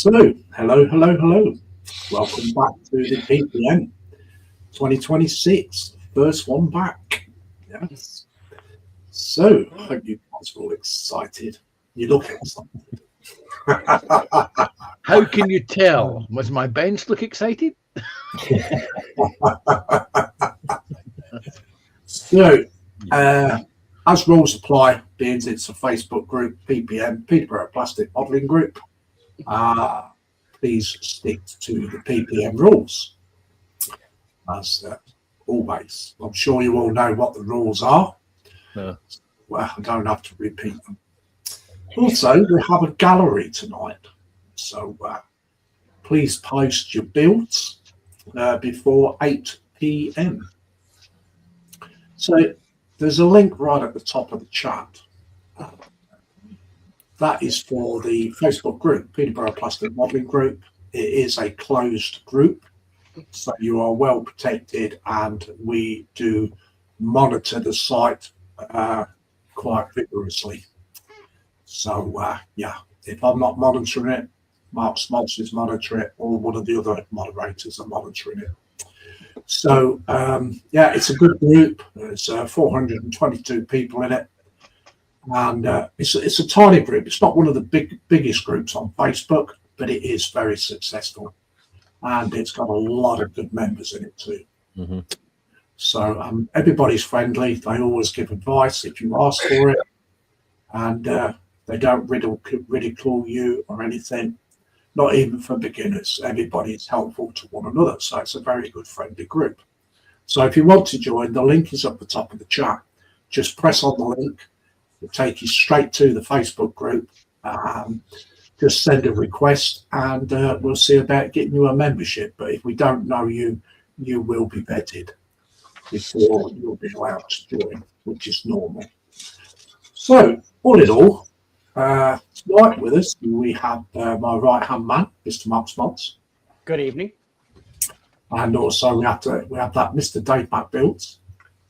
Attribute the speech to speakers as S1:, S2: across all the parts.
S1: So, hello. Welcome back to the PPM 2026, first one back. Yes. So, I hope you guys are all excited. You look excited.
S2: How can you tell? Was my bench look excited?
S1: So, as rules apply, being it's a Facebook group, PPM, Peterborough Plastic Modelling Group, please stick to the PPM rules. As always, I'm sure you all know what the rules are.
S2: No.
S1: Well, I don't have to repeat them. Also, we have a gallery tonight, so please post your builds before 8 p.m. So there's a link right at the top of the chat. That is for the Facebook group, Peterborough Plastic Modelling Group. It is a closed group, so you are well protected, and we do monitor the site quite vigorously. So, if I'm not monitoring it, Mark Smoltz is monitoring it, or one of the other moderators are monitoring it. So, it's a good group. There's 422 people in it. And it's a tiny group. It's not one of the biggest groups on Facebook, but it is very successful. And it's got a lot of good members in it too.
S2: Mm-hmm.
S1: So everybody's friendly. They always give advice if you ask for it. And they don't ridicule you or anything. Not even for beginners. Everybody is helpful to one another. So it's a very good friendly group. So if you want to join, the link is at the top of the chat. Just press on the link. It'll take you straight to the Facebook group. Just send a request and we'll see about getting you a membership. But if we don't know you, you will be vetted before you'll be allowed to join, which is normal. So, all in all, tonight with us, we have my right-hand man, Mr. Mark Smoltz.
S3: Good evening.
S1: And also we have that Mr. Dave McBuilt.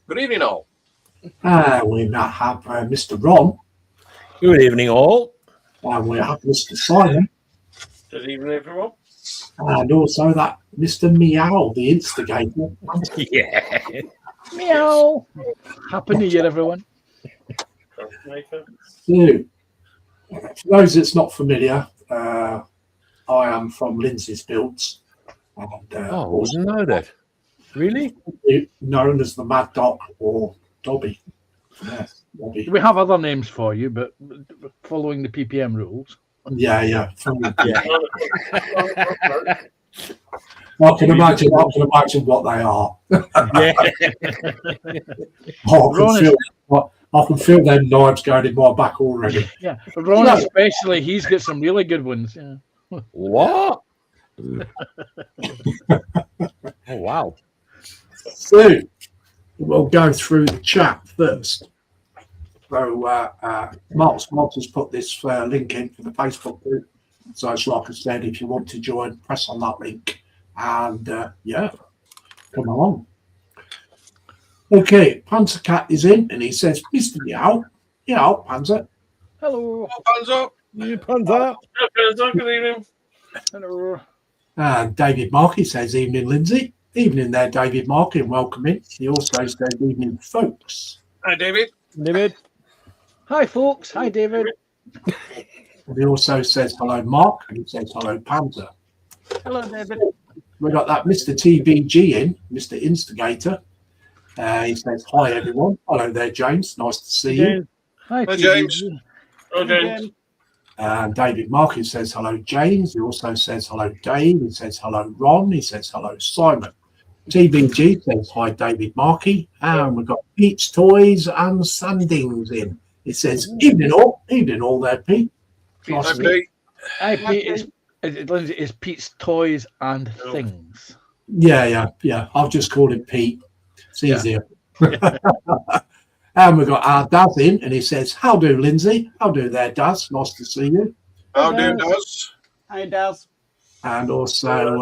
S4: Good evening, all.
S1: We now have Mr. Ron.
S5: Good evening, all.
S1: And we have Mr. Simon.
S4: Good evening, everyone.
S1: And also that Mr. Meow, the instigator.
S5: Yeah.
S2: Meow. Happy New Year, everyone.
S1: So, for those that's not familiar, I am from Lindsay's Builds. And,
S5: I wasn't know that. Really?
S1: Known as the Mad Doc or Dobby. Yes, Dobby.
S2: We have other names for you, but following the PPM rules.
S1: Yeah. I can imagine what they are.
S5: Yeah.
S1: I can feel them knives going in my back already.
S2: Yeah, Ron especially, he's got some really good ones. Yeah.
S5: What? Oh, wow.
S1: So, we'll go through the chat first. So, Mark Smoltz has put this link in for the Facebook group. So, it's like I said, if you want to join, press on that link. And, come along. Okay, Panzer Cat is in, and he says, Mr. Meow. Meow, Panzer.
S2: Hello.
S4: Hands up.
S5: You Panzer.
S4: Good evening.
S2: Hello.
S1: And David Markey says, evening, Lindsay. Evening there, David Markey, and welcome in. He also says, evening, folks.
S4: Hi, David.
S5: David.
S2: Hi, folks. Hi, David.
S1: And he also says, hello, Mark, and he says, hello, Panzer.
S2: Hello, David.
S1: We got that Mr. TBG in, Mr. Instigator. He says, hi, everyone. Hello there, James. Nice to see you.
S2: Hi,
S4: James. Hello, James.
S1: And David Markey says, hello, James. He also says, hello, Dave. He says, hello, Ron. He says, hello, Simon. TBG says, hi, David Markey. And we've got Pete's Toys and Sandings in. It says, evening all there, Pete. Nice
S4: Hi,
S1: to meet you.
S4: Pete.
S2: Hi, Pete. It's Pete's Toys and Things.
S1: Yeah. I've just called him Pete. It's easier. And we've got our Daz in, and he says, how do, Lindsay? How do there, Daz? Nice to see you.
S4: How do, Daz?
S3: Hi, Daz.
S1: And also,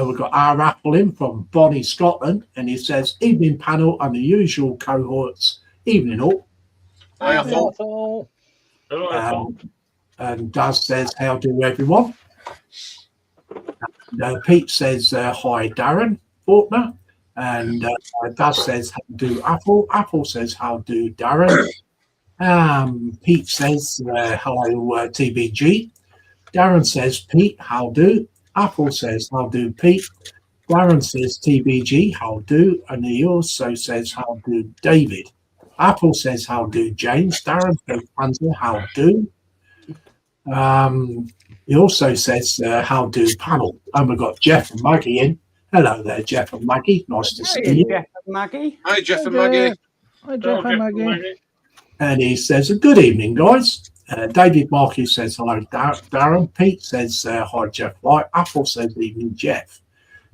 S1: we've got our Apple in from Bonnie, Scotland, and he says, evening panel and the usual cohorts. Evening all.
S4: Hi,
S2: Hello.
S4: Hello.
S1: And Daz says, how do everyone? Pete says, hi, Darren Faulkner. And Daz says, how do Apple? Apple says, how do Darren? Pete says, hello, TBG. Darren says, Pete, how do? Apple says, how do, Pete? Darren says, TBG, how do? And he also says, how do, David? Apple says, how do, James? Darren says, Panzer, how do? He also says, how do, panel? And we've got Jeff and Maggie in. Hello there, Jeff and Maggie. Nice to see you.
S3: Jeff and Maggie.
S4: Hi, Jeff and Maggie.
S2: Hi, Jeff and Maggie.
S1: And he says, good evening, guys. David Markey says, hello, Darren. Pete says, hi, Jeff White. Apple says, evening, Jeff.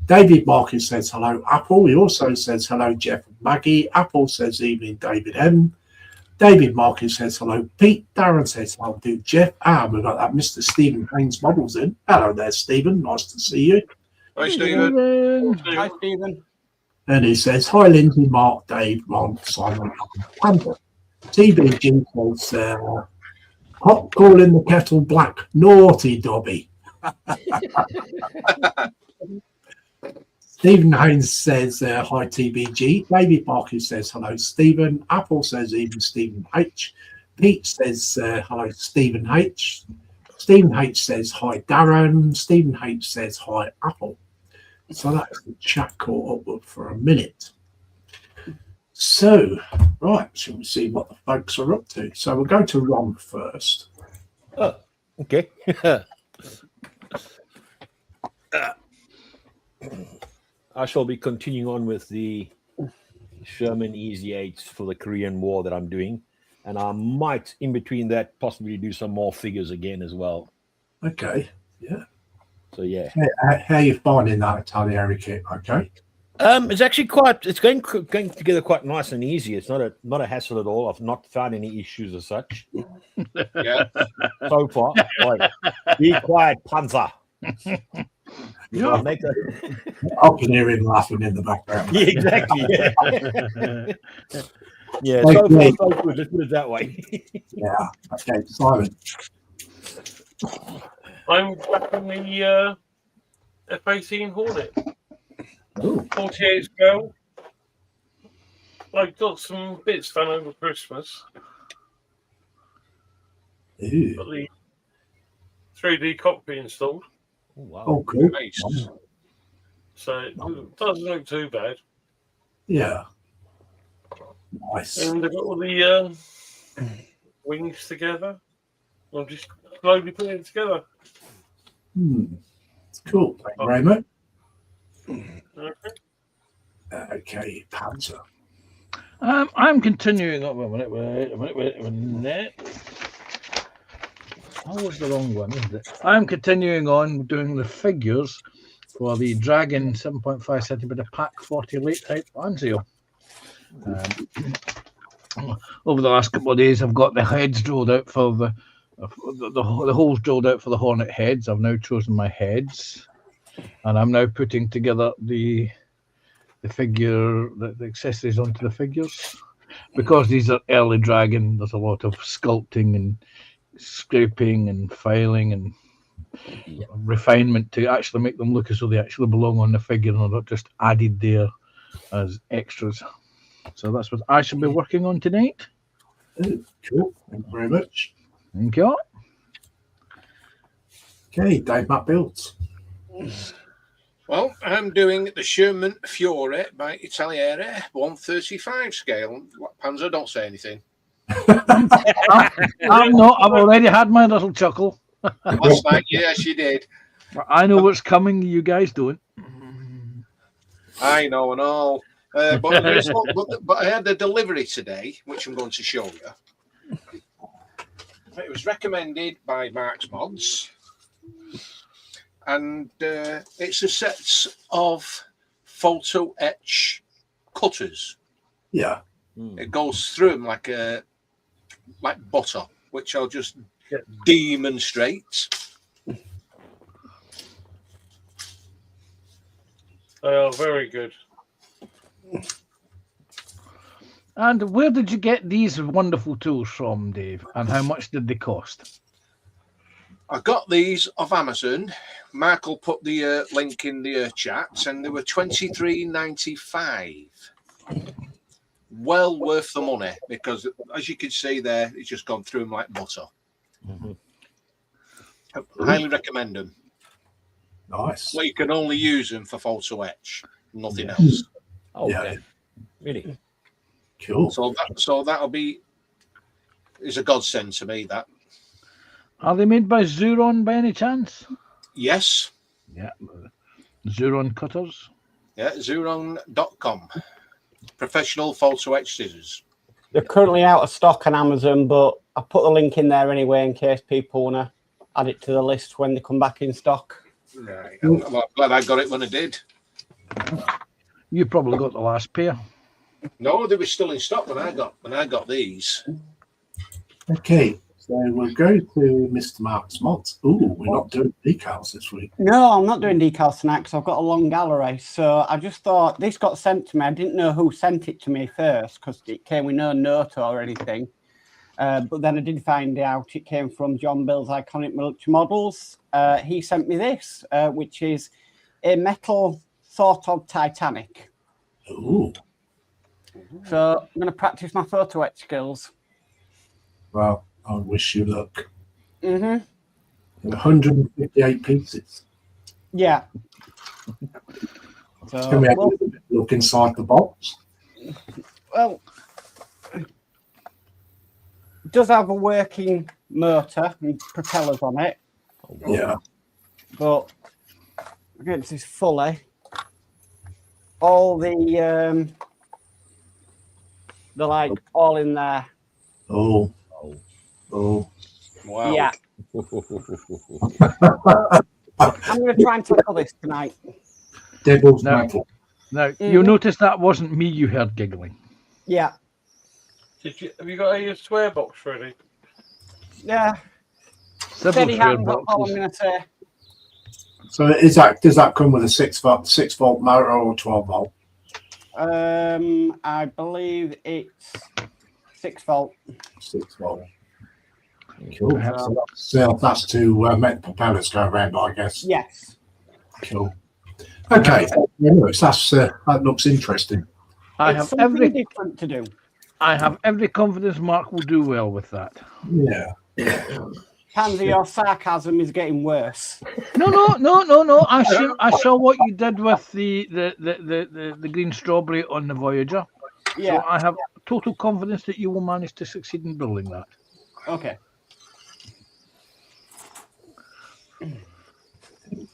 S1: David Markey says, hello, Apple. He also says, hello, Jeff and Maggie. Apple says, evening, David M. David Markey says, hello, Pete. Darren says, how do, Jeff. We've got that Mr. Stephen Haynes Models in. Hello there, Stephen. Nice to see you.
S4: Hi, Stephen.
S3: Hi, Stephen.
S1: And he says, hi, Lindsay, Mark, Dave, Ron, Simon, Panther. TBG says, hot calling the kettle black. Naughty Dobby. Stephen Haynes says, hi, TBG. David Parker says, hello, Stephen. Apple says, even Stephen H. Pete says, hello, Stephen H. Stephen H says, hi, Darren. Stephen H says, hi, Apple. So that's the chat caught up with for a minute. So, right, shall we see what the folks are up to? So we'll go to Ron first.
S5: Oh, okay. I shall be continuing on with the Sherman Easy 8s for the Korean War that I'm doing. And I might, in between that, possibly do some more figures again as well.
S1: Okay, yeah.
S5: So, yeah.
S1: How are you finding that Italieri kit? Okay.
S5: It's actually it's going together quite nice and easy. It's not a hassle at all. I've not found any issues as such.
S4: Yeah.
S5: So far. Like, be quiet, Panzer.
S1: Yeah.
S5: Make a...
S1: I can hear him laughing in the background.
S5: Yeah, exactly. Yeah, yeah,
S1: Like
S5: so far,
S1: me.
S5: so good. Let's put it that way.
S1: Yeah. Okay, Simon.
S4: I'm back in the F-18 Hornet.
S1: Ooh.
S4: 48 scale. I've got some bits done over Christmas.
S1: Ooh.
S4: Got the 3D cockpit installed.
S5: Oh, wow.
S1: Oh, cool.
S4: Nice. So it doesn't look too bad.
S1: Yeah. Nice.
S4: And I've got all the wings together. I'm just slowly putting it together.
S1: It's cool. Thank you very much.
S4: Okay.
S1: Okay, Panzer.
S2: I'm continuing up. Wait a minute. Oh, was the wrong one, isn't it? I'm continuing on doing the figures for the Dragon 7.5 centimeter Pack 40 late type Anzio. Over the last couple of days, I've got the heads drilled out for the holes drilled out for the Hornet heads. I've now chosen my heads, and I'm now putting together the figure, the accessories onto the figures. Because these are early Dragon, there's a lot of sculpting and scraping and filing and refinement to actually make them look as though they actually belong on the figure and are not just added there as extras. So that's what I shall be working on tonight.
S1: Ooh, cool. Thank you very much.
S2: Thank you.
S1: Okay, Dave Matt Builds.
S6: Well, I'm doing the Sherman Fiore by Italiere 135 scale. Panzer, don't say anything.
S2: I'm not. I've already had my little chuckle.
S6: Last night, yes, you did.
S2: I know what's coming. You guys don't.
S6: I know and all. But I had the delivery today, which I'm going to show you. It was recommended by Mark's Mods. And it's a set of photo etch cutters.
S1: Yeah.
S6: It goes through them like butter, which I'll just demonstrate.
S4: They are very good.
S2: And where did you get these wonderful tools from, Dave? And how much did they cost?
S6: I got these off Amazon. Mark will put the link in the chat, and they were $23.95. Well worth the money because, as you can see there, it's just gone through them like butter.
S5: Mhm.
S6: I highly recommend them.
S1: Nice.
S6: Well, you can only use them for photo etch, nothing else.
S5: Oh,
S1: Yeah.
S5: okay. Really?
S1: Cool.
S6: So that'll be is a godsend to me. That
S2: Are they made by Xuron by any chance?
S6: yes,
S2: Yeah. Xuron cutters.
S6: yeah, Xuron.com. Professional photo etch scissors.
S3: They're currently out of stock on Amazon, but I put the link in there anyway in case people want to add it to the list when they come back in stock.
S6: Right. Well, I'm glad I got it when I did.
S2: You probably got the last pair.
S6: No, they were still in stock when I got these.
S1: Okay, so we'll go to Mr. Mark's mods. Ooh, we're not doing decals this week.
S3: No, I'm not doing decals tonight because I've got a long gallery. So I just thought this got sent to me. I didn't know who sent it to me first because it came with no note or anything. But then I did find out it came from John Bill's Iconic Military Models. He sent me this, which is a metal sort of Titanic.
S1: Ooh,
S3: So I'm going to practice my photo etch skills.
S1: well, I wish you luck.
S3: Mm-hmm.
S1: 158 pieces.
S3: Yeah.
S1: Can we have a little bit look inside the box?
S3: Well, it does have a working motor and propellers on it,
S1: Yeah.
S3: but again, this is fully. All the they're like all in there.
S1: Oh. Oh.
S6: Wow.
S3: Yeah. I'm going to try and tackle this tonight.
S1: Devil's
S2: No.
S1: metal.
S2: Now, you'll notice that wasn't me you heard giggling.
S3: Yeah.
S4: Have you got a swear box ready?
S3: Yeah.
S2: Several
S3: Steady
S2: square
S3: hand, that's all I'm
S2: boxes.
S3: going to say.
S1: So does that come with a 6-volt motor or 12 volt?
S3: I believe it's 6 volt.
S1: 6 volt. Cool. So that's to make the propellers go around, I guess.
S3: Yes.
S1: Cool. Okay. Anyways, that looks interesting.
S2: I
S3: It's
S2: have
S3: something
S2: every
S3: different to do.
S2: confidence Mark will do well with that.
S1: Yeah.
S3: Pansy, your sarcasm is getting worse.
S2: No. I saw what you did with the green strawberry on the Voyager.
S3: Yeah.
S2: So I have total confidence that you will manage to succeed in building that.
S3: Okay.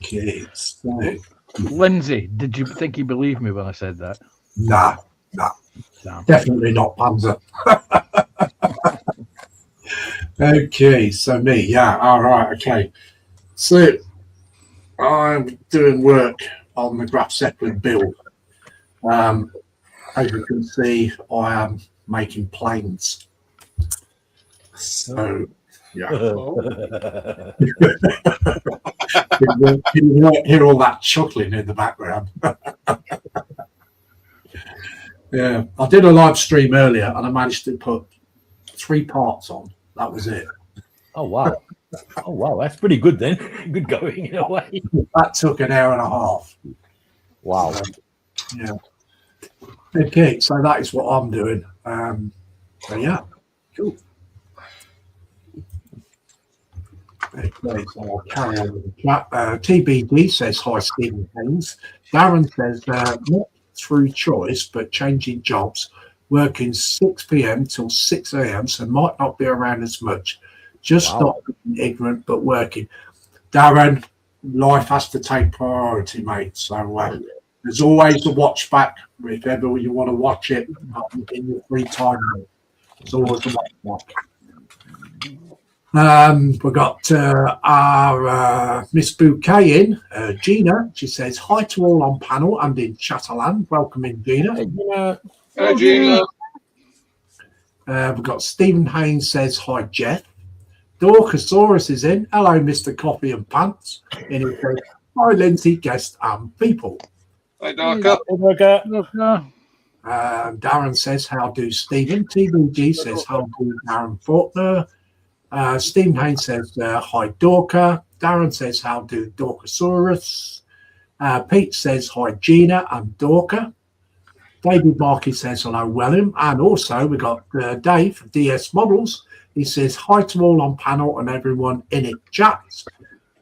S1: Okay. So,
S2: Lindsay, did you think you believed me when I said that?
S1: nah.
S2: Damn.
S1: Definitely not Panzer. Okay, so me, yeah, all right, okay. So I'm doing work on the Graf Zeppelin build. As you can see, I am making planes. So, yeah. You won't hear all that chuckling in the background. Yeah, I did a live stream earlier and I managed to put 3 parts on. That was it.
S5: Oh wow! Oh wow! That's pretty good then. Good going in a way.
S1: That took an hour and a half.
S5: Wow.
S1: Yeah. Okay, so that is what I'm doing. So yeah, cool. Okay, so I'll carry on with the chat. TBD says hi, Stephen Haynes. Darren says not through choice, but changing jobs, working 6 p.m. till 6 a.m. So might not be around as much. Just
S5: Wow.
S1: not being ignorant, but working. Darren, life has to take priority, mate. So there's always a watch back if ever you want to watch it in your free time. There's always a watch back. We've got our Miss Bouquet in, Gina. She says, hi to all on panel and in Chatterland. Welcome in, Gina.
S6: Hi, Gina.
S1: We've got Stephen Haynes says, hi, Jeff. Dorcasaurus is in. Hello, Mr. Coffee and Pants. And he says, hi, Lindsay, guest and people.
S6: Hi, Darker.
S2: Look,
S1: Darren says, how do Stephen? TBG says, how do Darren Faulkner? Stephen Haynes says, hi, Dorka. Darren says, how do Dorkasaurus? Pete says, hi, Gina and Dorka. David Markey says, hello, William. And also, we got Dave from DS Models. He says, hi to all on panel and everyone in it chats.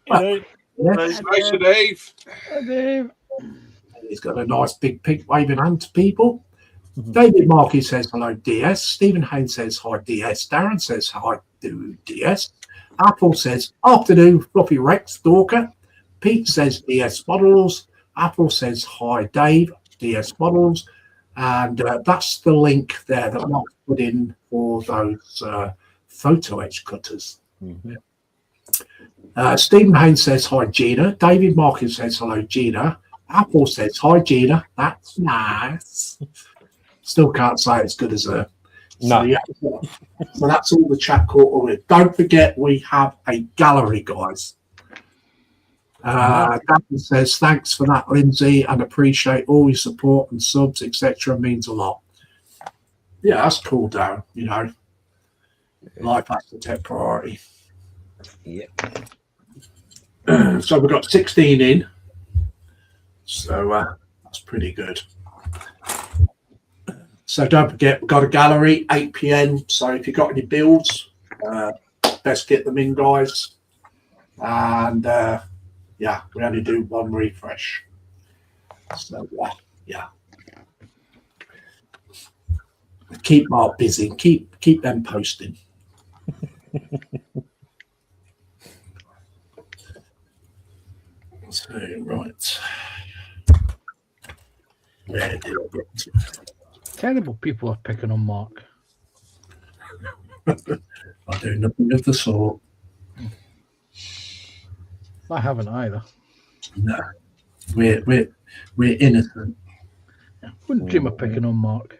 S1: Well, yes,
S6: Nice to Dave.
S2: Dave.
S1: he's got a nice big pink waving hand to people. David Markey says, hello, DS. Stephen Haynes says, hi, DS. Darren says, hi, DS. Apple says, afternoon, Fluffy Rex, Dorka. Pete says, DS Models. Apple says, hi, Dave, DS Models. And that's the link there that Mark put in for those photo edge cutters.
S5: Mhm.
S1: Stephen Haynes says, hi, Gina. David Markin says, hello, Gina. Apple says, hi, Gina. That's nice. Still can't say it's good as her.
S5: No.
S1: So, yeah. So that's all the chat caught with. Don't forget, we have a gallery, guys. Gavin says, thanks for that, Lindsay, and appreciate all your support and subs, etc. Means a lot. Yeah, that's cool, Darren. You know, life has to take priority.
S5: Yep.
S1: So we've got 16 in. So that's pretty good. So don't forget, we've got a gallery, 8 p.m. So if you've got any builds, best get them in, guys. And yeah, we only do one refresh. So yeah. Keep Mark busy. Keep them posting. So right. Where did I get to?
S2: Terrible people are picking on Mark.
S1: I do nothing of the sort.
S2: I haven't either.
S1: No. We're innocent.
S2: Wouldn't dream of picking on Mark.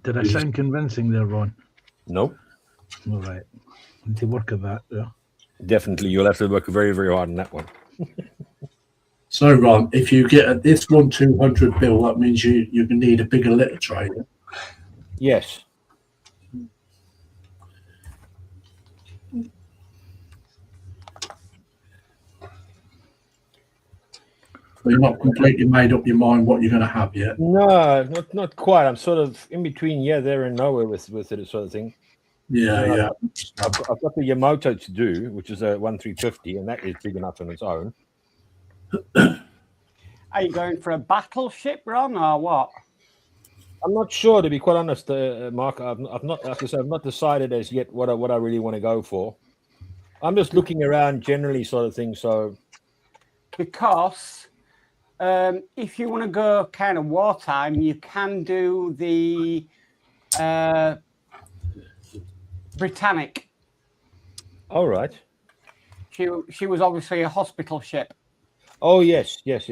S2: Did I sound convincing there, Ron?
S5: Nope.
S2: All right. Need to work at that, yeah.
S5: Definitely, you'll have to work very, very hard on that one.
S1: So Ron, if you get this 1/200 bill, that means you can need a bigger litter tray.
S5: Yes.
S1: So you're not completely made up your mind what you're going to have yet.
S5: No, not quite. I'm sort of in between, there, and nowhere with it, sort of thing.
S1: Yeah.
S5: I've got the Yamato to do, which is a 1/350, and that is big enough on its own.
S3: Are you going for a battleship, Ron, or what?
S5: I'm not sure, to be quite honest, Mark. I've not, like I said, I've not decided as yet what I really want to go for. I'm just looking around generally, sort of thing. So,
S3: Because if you want to go kind of wartime, you can do the Britannic.
S5: all right.
S3: She was obviously a hospital ship.
S5: Oh yes. Yes.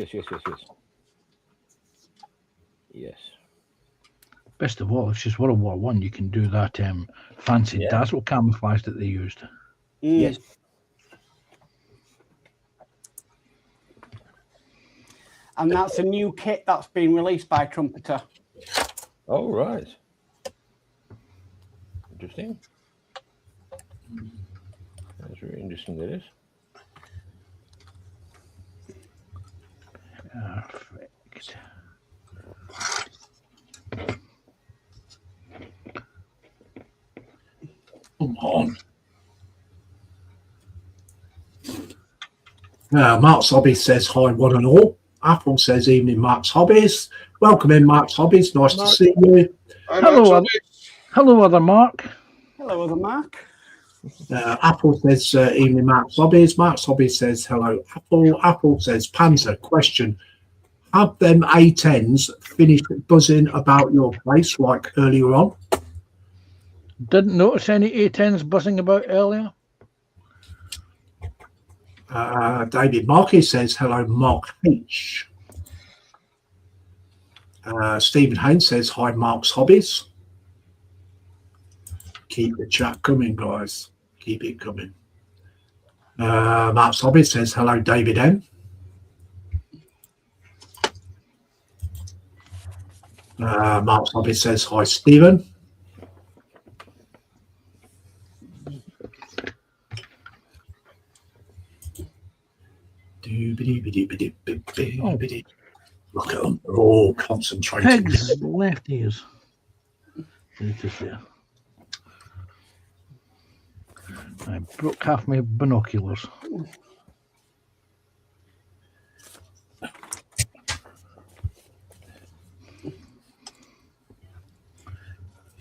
S2: Best of all, if she's World War One, you can do that fancy dazzle camouflage that they used.
S5: Yes.
S3: And that's a new kit that's been released by Trumpeter.
S5: All right. Interesting. That's very interesting. That is.
S2: Perfect.
S1: Come on. Mark's Hobby says hi, one and all. Apple says evening, Mark's Hobbies. Welcome in, Mark's Hobbies. Nice to see you.
S2: Hello, other Mark.
S3: Hello, other Mark.
S1: Apple says evening, Mark's Hobbies. Mark's Hobbies says hello, Apple. Apple says Panzer. Question: have them A10s finished buzzing about your place like earlier on?
S2: Didn't notice any A10s buzzing about earlier.
S1: David Markey says hello, Mark H. Stephen Haynes says hi, Mark's Hobbies. Keep the chat coming, guys. Keep it coming. Mark's Hobbies says hello, David M. Mark's hobby says hi, Stephen. Look at them, they're all concentrating.
S2: Pigs, left ears. It's just there. I broke half my binoculars.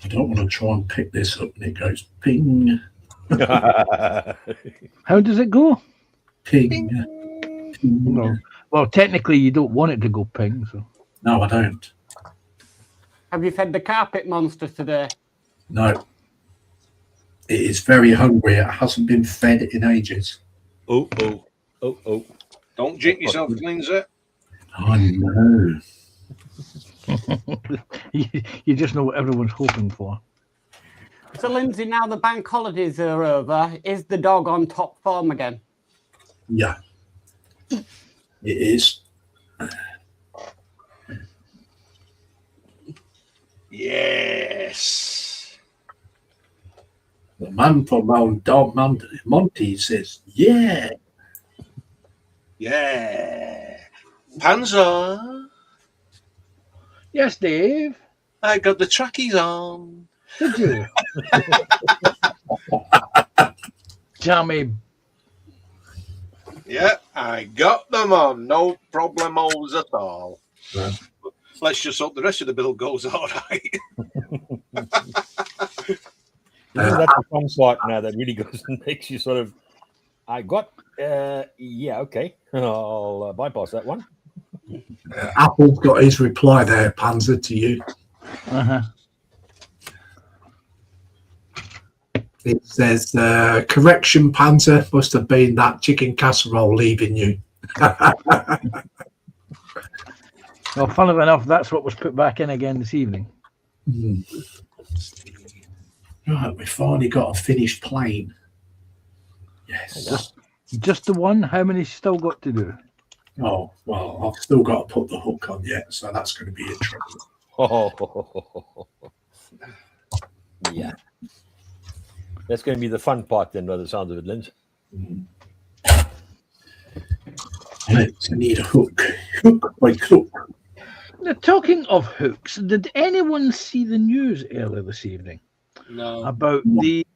S1: I don't want to try and pick this up and it goes ping,
S2: How does it go?
S1: ping, ping.
S2: Well, technically, you don't want it to go ping. So
S1: No, I don't.
S3: Have you fed the carpet monster today?
S1: No. It is very hungry. It hasn't been fed in ages.
S5: Oh.
S6: Don't jinx yourself, Lindsay.
S1: I know.
S2: you just know what everyone's hoping for.
S3: So, Lindsay, now the bank holidays are over, is the dog on top form again?
S1: Yeah. It is.
S6: Yes.
S1: The man from Mount Dog Monty says, yeah.
S6: Yeah. Panzer,
S2: Yes, Dave.
S6: I got the trackies on.
S2: Did you? Jammy.
S6: Yeah, I got them on. No problemos at all.
S1: Yeah.
S6: Let's just hope the rest of the bill goes all right.
S5: That's the fun part now that really goes and makes you sort of. I got. Yeah. Okay. I'll bypass that one.
S1: Apple's got his reply there, Panzer, to you.
S2: Uh-huh.
S1: It says, correction, Panzer, must have been that chicken casserole leaving you.
S2: Well, funnily enough, that's what was put back in again this evening.
S1: Right, we finally got a finished plane. Yes.
S2: Just the one? How many still got to do?
S1: Oh, well, I've still got to put the hook on yet, so that's going to be interesting.
S5: Yeah. That's going to be the fun part then, by the sounds of it, Linz.
S1: Right, I need a hook. Hook by hook.
S2: Now, talking of hooks, did anyone see the news earlier this evening
S6: No.
S2: about the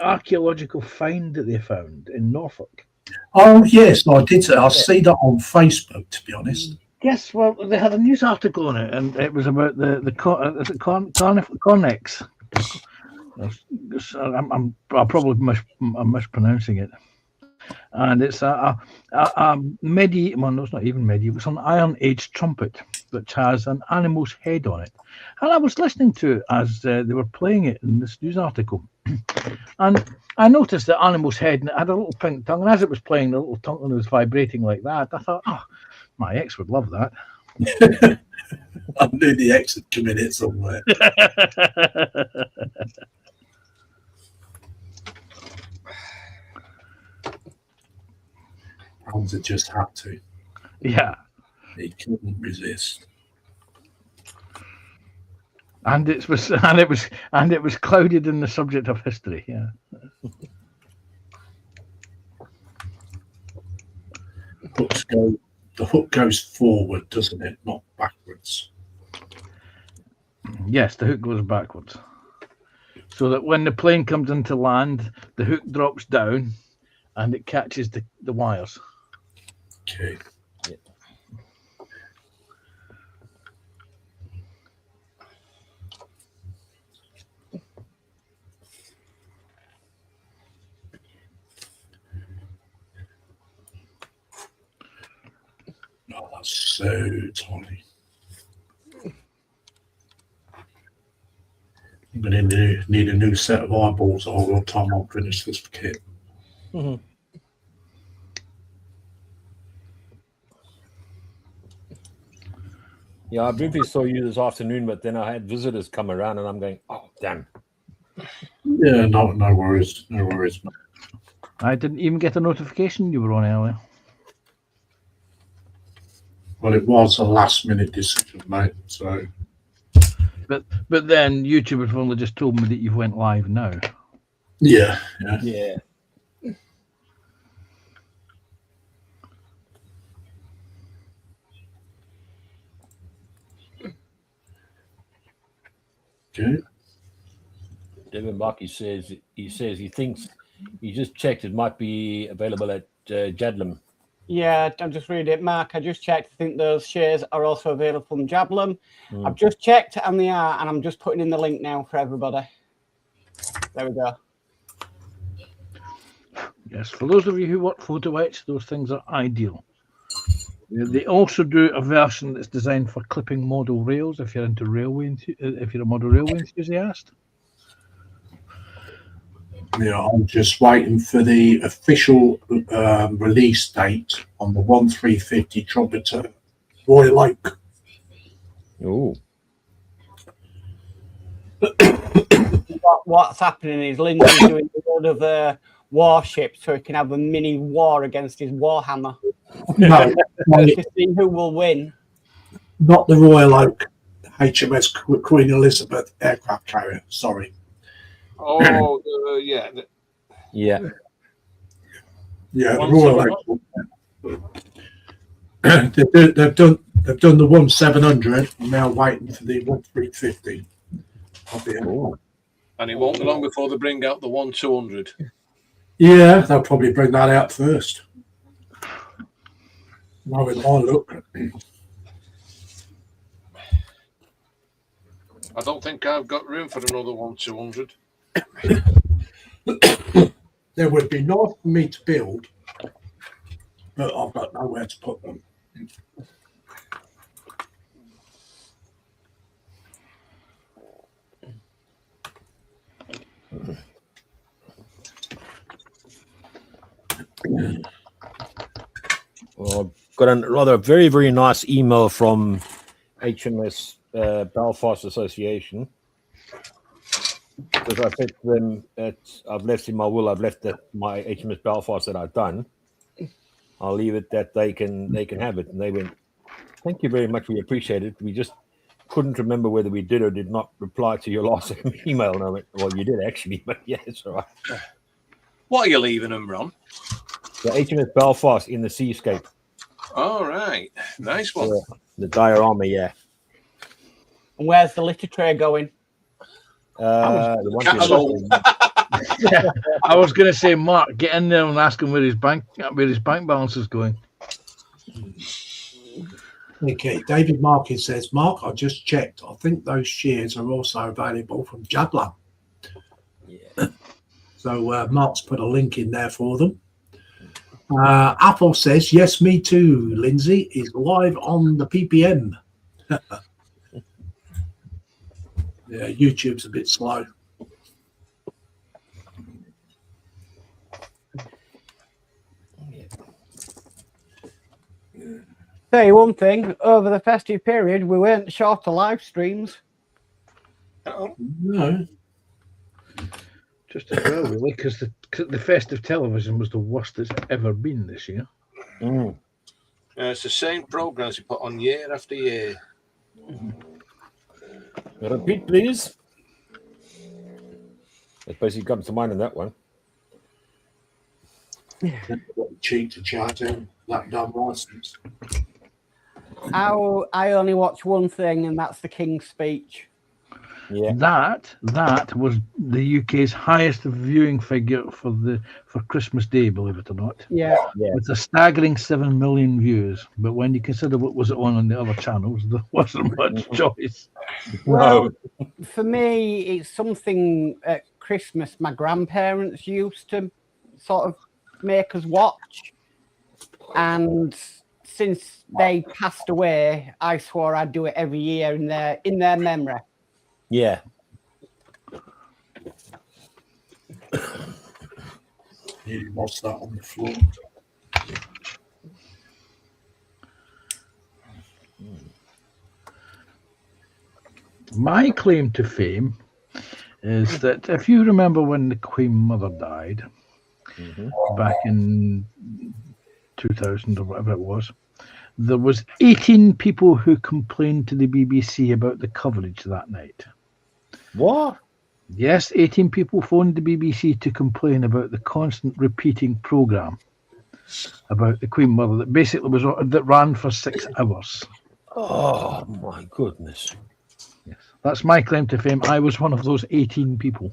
S2: archaeological find that they found in Norfolk?
S1: Oh, yes, I did. I see that on Facebook, to be honest.
S2: Yes, well, they had a news article on it, and it was about Cornex. I'm probably I'm mispronouncing it. And it's a medieval, well, no, it's not even medieval, it's an Iron Age trumpet which has an animal's head on it. And I was listening to it as they were playing it in this news article. And I noticed the animal's head, and it had a little pink tongue. And as it was playing, the little tongue was vibrating like that. I thought, oh, my ex would love that.
S1: I knew the ex had come in it somewhere. Panzer just had to.
S2: Yeah.
S1: He couldn't resist.
S2: And it was clouded in the subject of history. Yeah.
S1: The hook goes forward, doesn't it? Not backwards.
S2: Yes, the hook goes backwards. So that when the plane comes into land, the hook drops down and it catches the wires.
S1: Okay.
S5: Yeah.
S1: Oh, that's so tiny. I'm going to need a new set of eyeballs all the time I'll finish this kit.
S5: Mm-hmm. Yeah, I briefly saw you this afternoon, but then I had visitors come around and I'm going, oh, damn.
S1: Yeah, no worries. No worries.
S2: I didn't even get a notification you were on earlier.
S1: Well, it was a last minute decision, mate. So
S2: But then YouTube have only just told me that you went live now.
S1: Yeah.
S5: Yeah.
S1: Okay.
S5: Devin Barkey says he thinks he just checked it might be available at Jadlam.
S3: Yeah, I'll just read it. Mark, I just checked. I think those shares are also available from Jadlam. I've just checked and they are, and I'm just putting in the link now for everybody. There we go.
S2: Yes, for those of you who want photo etch, those things are ideal. They also do a version that's designed for clipping model rails if you're into if you're a model railway enthusiast.
S1: Yeah, I'm just waiting for the official release date on the 1350 Trumpeter Royal Oak.
S5: Oh.
S3: What's happening is Lindsay's doing a lot of warships so he can have a mini war against his Warhammer
S1: No,
S3: to see who will win.
S1: not the Royal Oak HMS Queen Elizabeth aircraft carrier. Sorry.
S6: Oh, yeah.
S5: Yeah.
S1: Yeah, the
S6: One
S1: Royal Oak. They've done the 1700. I'm now waiting for the 1350.
S5: Oh.
S6: And it won't be long before they bring out the 1200.
S1: Yeah, they'll probably bring that out first. Knowing my look.
S6: I don't think I've got room for another 1200.
S1: There would be nice for me to build, but I've got nowhere to put them.
S5: Well, I've got a rather very, very nice email from HMS Belfast Association. Because I said to them that I've left in my will, I've left my HMS Belfast that I've done. I'll leave it that they can have it. And they went, thank you very much. We appreciate it. We just couldn't remember whether we did or did not reply to your last email. And I went, well, you did actually, but yeah, it's all right.
S6: What are you leaving them, Ron?
S5: The HMS Belfast in the Seascape.
S6: All right. Nice one.
S5: The diorama, yeah.
S3: And where's the litter tray going?
S5: The one
S6: Castle.
S2: Yeah, I was going to say, Mark, get in there and ask him where his bank balance is going.
S1: Okay, David Markin says, Mark, I just checked. I think those shares are also available from Jadlam.
S5: Yeah.
S1: So Mark's put a link in there for them. Apple says, yes, me too. Lindsay is live on the PPM. Yeah, YouTube's a bit slow.
S3: Tell you one thing, over the festive period, we weren't short of live streams.
S1: No.
S2: Just as well, really, because the festive television was the worst it's ever been this year.
S5: Mm.
S6: It's the same programs you put on year after year.
S5: Repeat, please. That basically comes to mind in that one.
S1: Cheap to chat in that damn license.
S3: I only watch one thing, and that's the King's Speech.
S5: Yeah.
S2: That was the UK's highest viewing figure for Christmas Day, believe it or not.
S3: Yeah.
S2: With a staggering 7 million views. But when you consider what was on the other channels, there wasn't much choice.
S3: Well, for me, it's something at Christmas my grandparents used to sort of make us watch. And since they passed away, I swore I'd do it every year in their memory.
S5: Yeah.
S1: Nearly lost that on the floor.
S2: My claim to fame is that if you remember when the Queen Mother died back in 2000 or whatever it was, there was 18 people who complained to the BBC about the coverage that night.
S5: What?
S2: Yes, 18 people phoned the BBC to complain about the constant repeating programme about the Queen Mother that basically that ran for 6 hours.
S5: Oh my goodness!
S2: Yes, that's my claim to fame. I was one of those 18 people.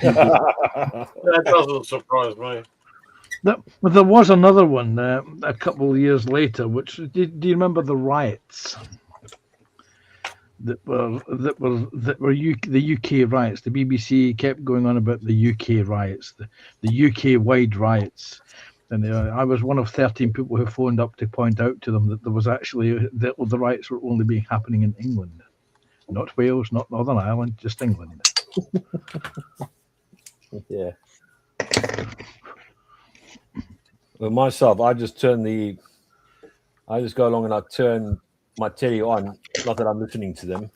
S4: That doesn't surprise me.
S2: There was another one a couple of years later. Which do you remember the riots that were the UK riots? The BBC kept going on about the UK riots, the UK wide riots. And I was one of 13 people who phoned up to point out to them that there was actually the riots were only happening in England, not Wales, not Northern Ireland, just England.
S5: Yeah. Well, myself, I just go along and I turn my telly on. Not that I'm listening to them.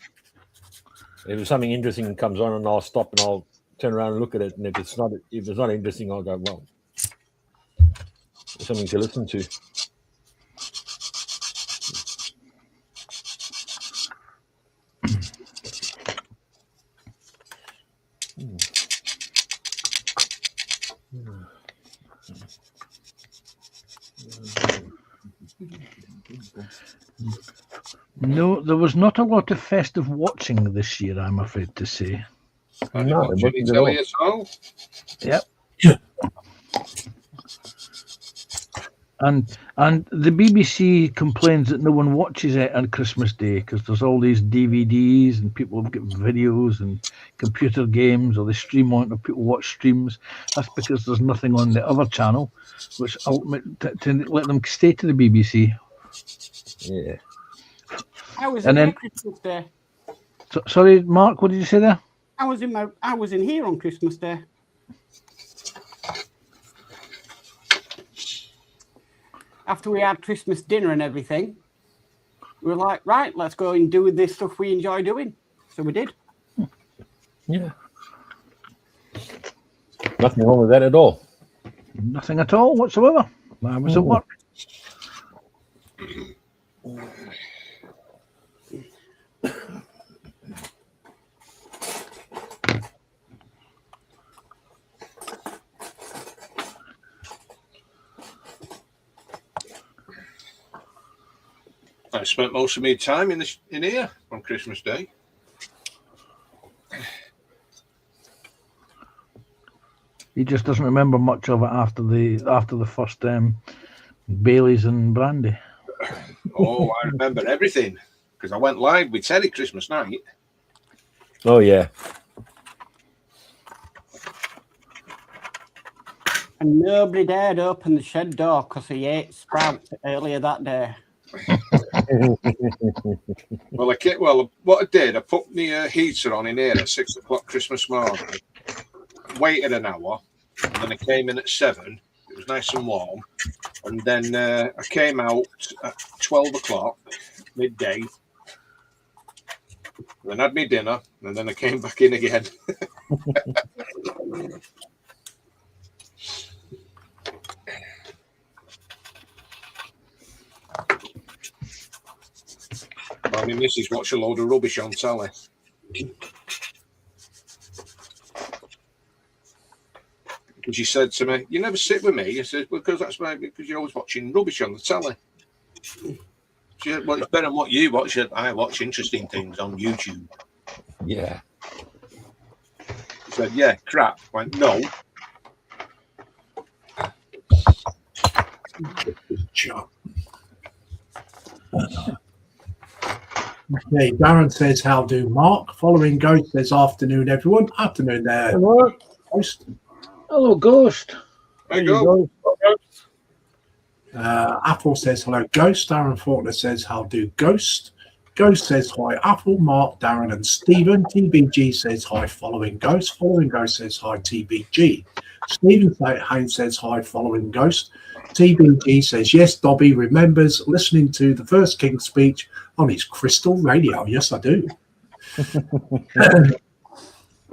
S5: If something interesting comes on, and I'll stop and I'll turn around and look at it. And if it's not interesting, I'll go, well, something to listen to.
S2: No, there was not a lot of festive watching this year, I'm afraid to say.
S5: No,
S6: Watch any telly at all?
S2: Yep. And the BBC complains that no one watches it on Christmas Day because there's all these DVDs and people have got videos and computer games, or they stream on, or people watch streams. That's because there's nothing on the other channel, which to let them stay to the BBC.
S5: Yeah.
S3: I was
S2: And
S3: in
S2: then-
S3: here Christmas Day.
S2: Sorry, Mark, what did you say there?
S3: I was in here on Christmas Day. After we had Christmas dinner and everything, we were like, right, let's go and do this stuff we enjoy doing. So we did.
S5: Yeah. Nothing wrong with that at all.
S2: Nothing at all whatsoever. I was at work.
S6: I spent most of my time in here on Christmas Day.
S2: He just doesn't remember much of it after the first Baileys and brandy.
S6: Oh, I remember everything because I went live with Teddy Christmas night.
S5: Oh yeah.
S3: And nobody dared open the shed door because he ate sprouts earlier that day.
S6: Well, what I did, I put the heater on in here at 6 o'clock Christmas morning, waited an hour, and then I came in at 7. It was nice and warm, and then I came out at 12 o'clock, midday, then had my dinner, and then I came back in again. I mean, this is watch a load of rubbish on telly. Because she said to me, "You never sit with me." I said, "Well, because you're always watching rubbish on the telly." She said, "Well, it's better than what you watch." She said, "I watch interesting things on YouTube."
S5: Yeah.
S6: I said, "Yeah, crap." I went, "No."
S1: Okay, Darren says, "How do, Mark?" Following Ghost says, "Afternoon, everyone." Afternoon there,
S2: Hello.
S1: Ghost.
S2: Hello, Ghost.
S6: There you go.
S1: Apple says, "Hello, Ghost." Darren Faulkner says, "How do, Ghost?" Ghost says, "Hi, Apple, Mark, Darren, and Stephen." TBG says, "Hi, following Ghost." Following Ghost says, "Hi, TBG." Stephen Haynes says, "Hi, following Ghost." TBG says, "Yes, Dobby remembers listening to the first King's speech on his Crystal radio." Yes, I do.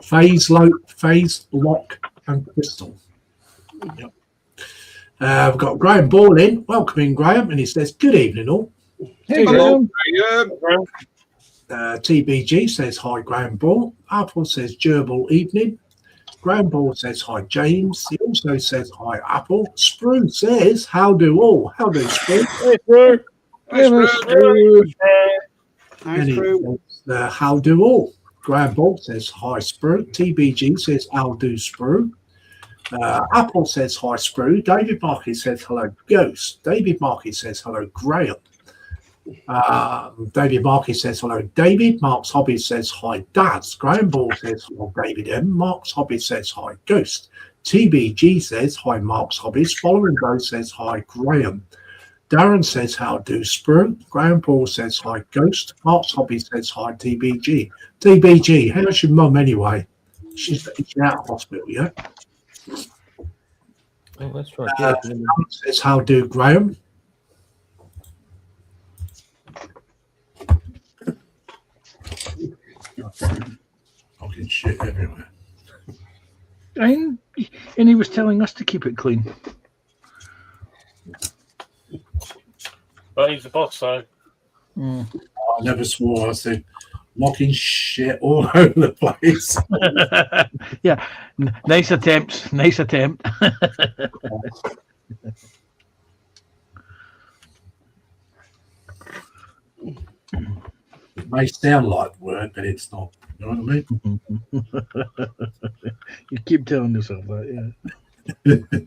S1: Phase, lock, and Crystal. Yep. We've got Graham Ball in. Welcome in, Graham. And he says, good evening, all.
S2: Hey,
S6: Hello,
S2: Graham.
S6: Graham.
S1: TBG says, hi, Graham Ball. Apple says, gerbil evening. Graham Ball says, hi, James. He also says, hi, Apple. Sprue says, how do all? How do Sprue?
S2: Hey, bro.
S6: Nice,
S2: Hey,
S6: Graham.
S2: Sprue.
S3: Nice
S1: And he
S3: group.
S1: says, how do all? Graham Ball says, hi, Sprue. TBG says, how do Sprue? Apple says, hi, Sprue. David Markey says, hello, Ghost. David Markey says, hello, Graham. David Markey says, hello, David. Mark's Hobby says, hi, Dads. Graham Ball says, hello, David M. Mark's Hobby says, hi, Ghost. TBG says, hi, Mark's Hobbies. Following those says, hi, Graham. Darren says, how do Sprue? Graham Ball says, hi, Ghost. Mark's Hobby says, hi, TBG. TBG, how's your mum anyway? She's out of hospital, yeah?
S5: Oh, that's right.
S1: Darren says, how do Graham? Fucking shit everywhere.
S2: And he was telling us to keep it clean.
S4: But he's the boss, so
S2: Mm.
S1: I never swore. I said, knocking shit all over the place.
S2: Yeah, nice attempt. Nice attempt.
S1: It may sound like word, but it's not. You know what I mean?
S2: You keep telling yourself that, yeah.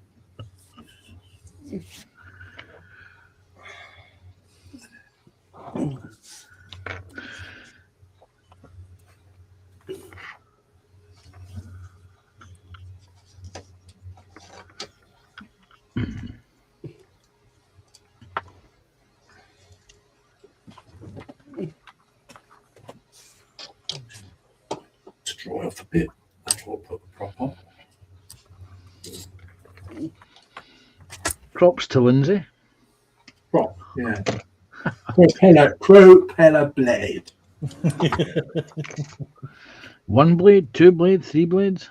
S1: To dry off a bit. That's what I put the prop on.
S2: Props to Lindsay.
S1: Prop, yeah. Propeller blade.
S2: One blade, two blades, three blades.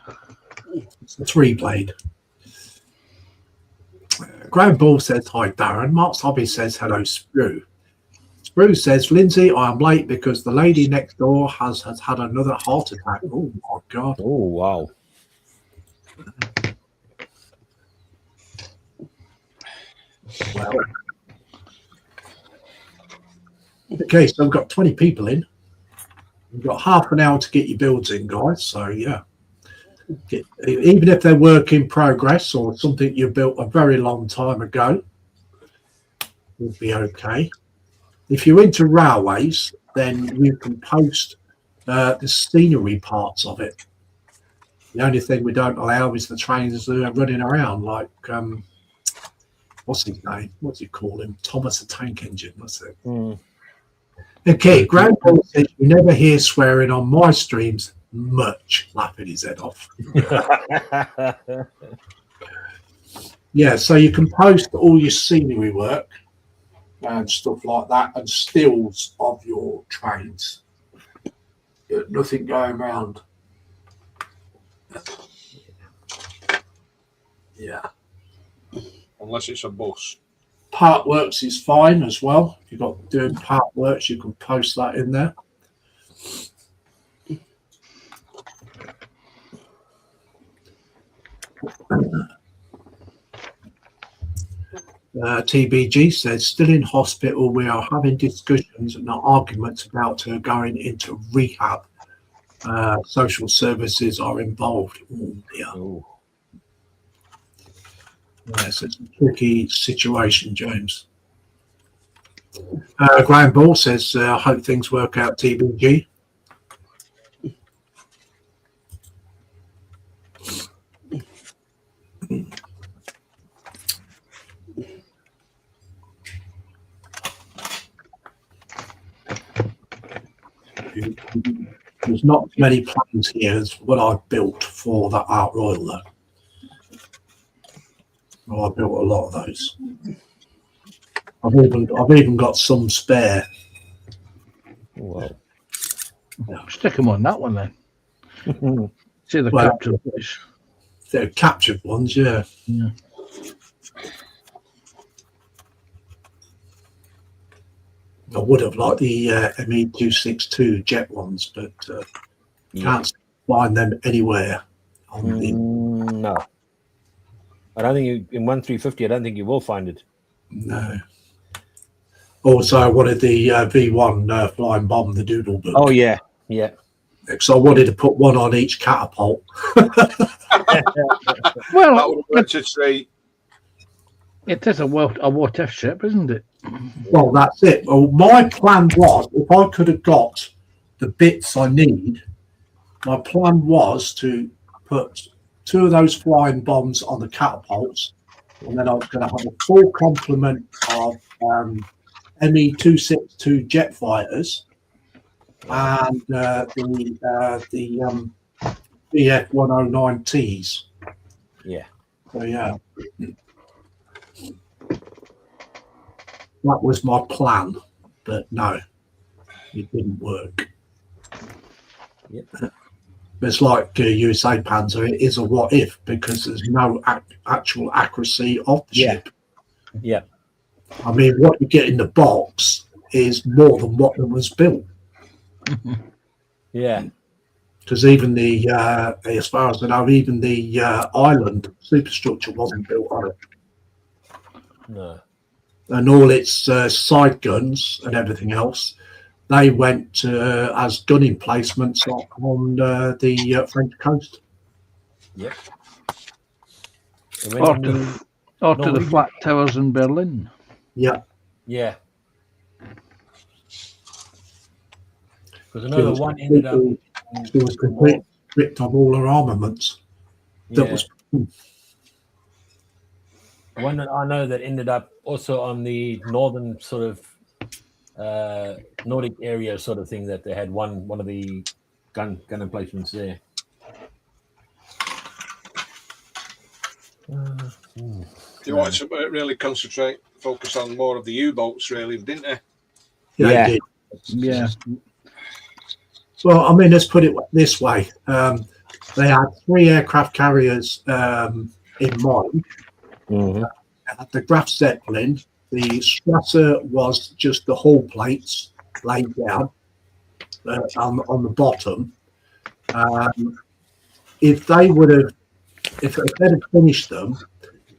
S1: It's a 3-blade. Graham Ball says, hi, Darren. Mark's Hobby says, hello, Sprue. Sprue says, Lindsay, I am late because the lady next door has had another heart attack. Oh, my God.
S5: Oh, wow.
S1: Well. Okay, so we've got 20 people in. We've got half an hour to get your builds in, guys. So, yeah. Even if they're work in progress or something you built a very long time ago, will be okay. If you're into railways, then you can post the scenery parts of it. The only thing we don't allow is the trains that are running around, like what's his name? What's he call him? Thomas the Tank Engine. That's it.
S5: Mm.
S1: Okay, Grandpa says you never hear swearing on my streams much. Laughing his head off. Yeah, so you can post all your scenery work and stuff like that, and stills of your trains. Nothing going around. Yeah.
S6: Unless it's a bus.
S1: Part works is fine as well. If you've got doing part works, you can post that in there. TBG says, still in hospital. We are having discussions and arguments about her going into rehab. Social services are involved. Oh, dear.
S5: Oh.
S1: Yes, it's a tricky situation, James. Graham Ball says, I hope things work out, TBG. There's not many plans here as what I've built for that Art Royal, though. Oh, I built a lot of those. I've even got some spare.
S5: Wow.
S2: Stick them on that one then. See the
S1: Well,
S2: capture fish.
S1: They're captured ones, yeah.
S2: Yeah.
S1: I would have liked the ME262 jet ones, but can't find them anywhere on the.
S5: No, I don't think in 1350. I don't think you will find it.
S1: No. Also, I wanted the V1 flying bomb, the Doodle Book.
S5: Oh yeah.
S1: Because I wanted to put one on each catapult.
S2: Well,
S6: That would have worked to say,
S2: it is a what if ship, isn't it?
S1: Well, that's it. Well, my plan was, if I could have got the bits I need, my plan was to put 2 of those flying bombs on the catapults, and then I was going to have a full complement of ME262 jet fighters and the BF-109Ts.
S5: Yeah.
S1: So, yeah. That was my plan, but no, it didn't work.
S5: Yep.
S1: It's like USA Panzer, it is a what if because there's no actual accuracy of the ship.
S5: Yeah.
S1: I mean, what you get in the box is more than what was built.
S5: Yeah.
S1: Because even the, as far as I know, even the island superstructure wasn't built on it.
S5: No.
S1: And all its side guns and everything else, they went as gun emplacements on the French coast.
S5: Yep.
S2: Or to the flat towers in Berlin.
S1: Yeah.
S5: Yeah. Because another one ended up.
S1: She was completely stripped of all her armaments. That was
S5: one that I know that ended up also on the northern sort of Nordic area sort of thing, that they had one of the gun emplacements there.
S6: you wanted to really focus on more of the U-boats, really, didn't they?
S5: Yeah.
S1: They did.
S2: Yeah.
S1: Well, I mean, let's put it this way. They had 3 aircraft carriers in mind.
S5: Mm-hmm.
S1: The Graf Zeppelin, the Strasser was just the hull plates laid down on the bottom. If they'd have finished them,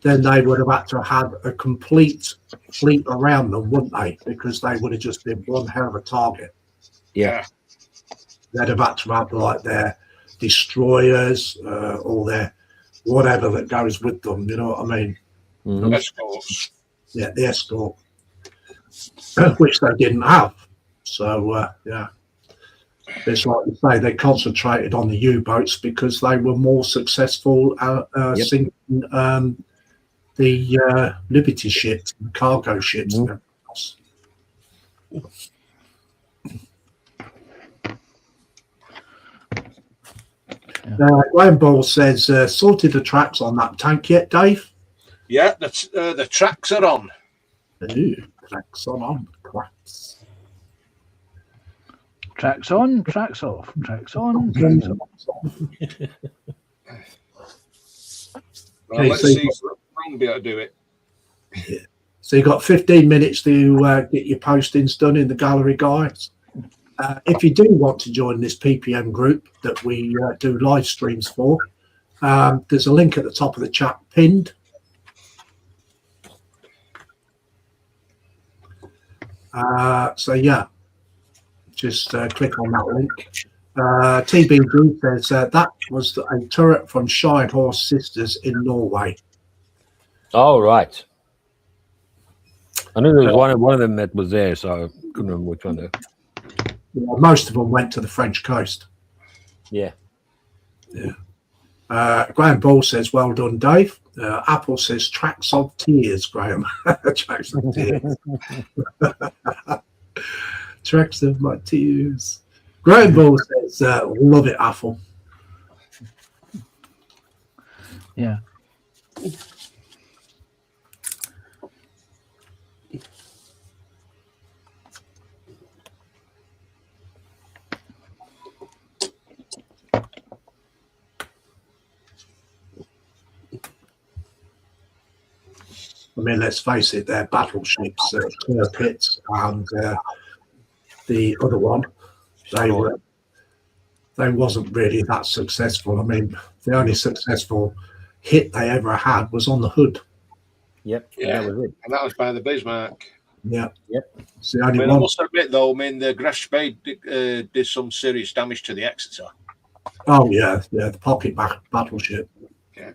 S1: then they would have had to have a complete fleet around them, wouldn't they? Because they would have just been one hell of a target.
S5: Yeah.
S1: They'd have had to have like their destroyers or their whatever that goes with them. You know what I mean?
S5: Mm-hmm.
S6: Escorts.
S1: Yeah, the escort, which they didn't have. So yeah, it's like you say, they concentrated on the U-boats because they were more successful sinking the Liberty ships, the cargo ships.
S5: Mm-hmm.
S1: Graham Ball says, sorted the tracks on that tank yet, Dave?
S6: Yeah, the tracks are on.
S1: Ooh, tracks on, cracks.
S2: Tracks on, tracks off. Tracks on, tracks off.
S6: Well, let's see if we'll be able to do it.
S1: Yeah. So you've got 15 minutes to get your postings done in the gallery, guys. If you do want to join this PPM group that we do live streams for, there's a link at the top of the chat pinned. So yeah, just click on that link. TBG says that was a turret from Shine Horse Sisters in Norway.
S5: Oh, right. I knew there was one of them that was there, so I couldn't remember which one though.
S1: Yeah, most of them went to the French coast.
S5: Yeah.
S1: Yeah. Graham Ball says, well done, Dave. Apple says, tracks of tears, Graham. Tracks of tears. Tracks of my tears. Graham Ball says, love it, Apple.
S2: Yeah.
S1: I mean, let's face it, they're battleships, pits, and the other one, they wasn't really that successful. I mean, the only successful hit they ever had was on the hood.
S5: Yep.
S6: Yeah.
S5: That was it.
S6: And that was by the Bismarck.
S1: Yeah.
S5: Yep.
S1: It's the
S6: I
S1: only
S6: mean, I
S1: one.
S6: must admit, though, I mean, the Graf Spade did some serious damage to the Exeter.
S1: Oh, yeah, the pocket battleship.
S6: Yeah.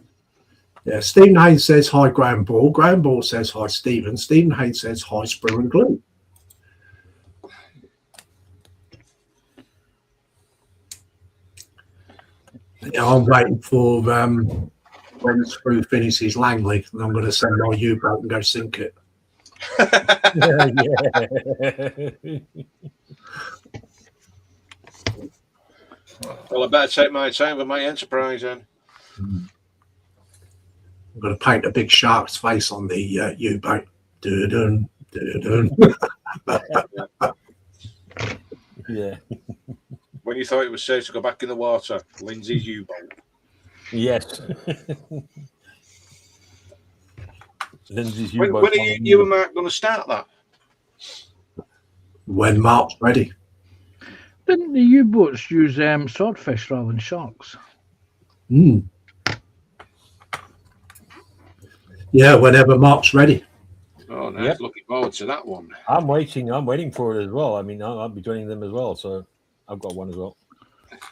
S1: Yeah, Stephen Haynes says hi, Graham Ball. Graham Ball says hi, Stephen. Stephen Haynes says hi, Sprue and Glue. Yeah, I'm waiting for when Sprue finishes Langley, and I'm going to send my U-boat and go sink it.
S6: Well, I better take my time with my Enterprise then.
S1: I'm going to paint a big shark's face on the U-boat. Dun, dun, dun.
S5: Yeah.
S6: When you thought it was safe to go back in the water, Lindsay's U-boat.
S5: Yes. Lindsay's
S6: When are you and Mark going to start that?
S1: When Mark's ready.
S2: Didn't the U-boats use swordfish rather than sharks?
S1: Mm. Yeah, whenever Mark's ready.
S6: Oh, nice.
S5: Yep.
S6: Looking forward to that one.
S5: I'm waiting for it as well. I mean, I'll be joining them as well. So I've got one as well.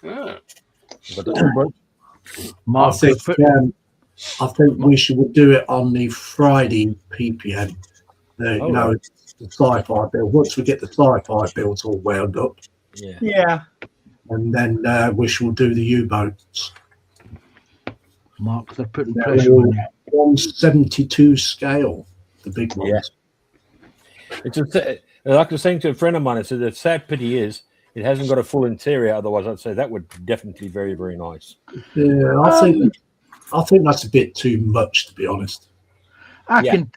S6: Yeah.
S5: I've got the two boats.
S2: Mark,
S1: I think we should do it on the Friday PPM. You know,
S5: right.
S1: the sci-fi build. Once we get the sci-fi builds all wound up,
S5: Yeah.
S3: Yeah.
S1: and then we shall do the U-boats.
S2: Mark, they're putting
S1: They're
S2: pressure
S1: all
S2: on you.
S1: 172 scale, the big ones.
S5: Yeah. It's like I was saying to a friend of mine. I said the sad pity is it hasn't got a full interior. Otherwise, I'd say that would definitely be very, very nice.
S1: Yeah, I think that's a bit too much, to be honest.
S2: I
S5: Yeah.
S2: can,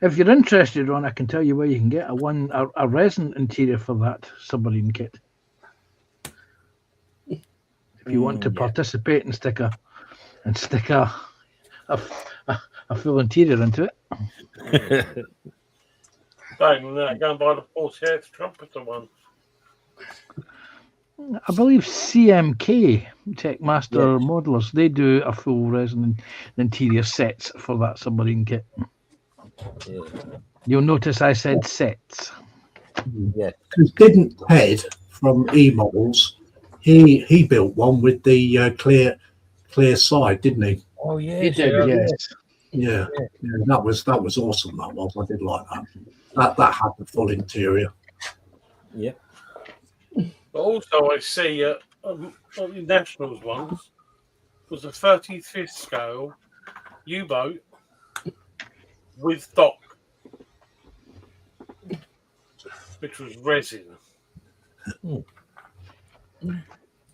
S2: if you're interested, Ron, I can tell you where you can get a resin interior for that submarine kit. If you want to
S5: Yeah.
S2: participate and stick a full interior into it.
S4: Bang, go and buy the 48th trumpeter one.
S2: I believe CMK Techmaster Modelers, they do a full resin interior sets for that submarine kit.
S5: Yeah.
S2: You'll notice I said sets.
S5: Yeah.
S1: Because didn't Ted from E-Models, he built one with the clear side, didn't he?
S5: Oh yeah.
S2: He did, yes.
S1: Yeah, that was awesome. That was. I did like that. That had the full interior.
S5: Yep.
S4: But also, I see on the Nationals ones was a 35th scale U-boat with dock, which was resin. And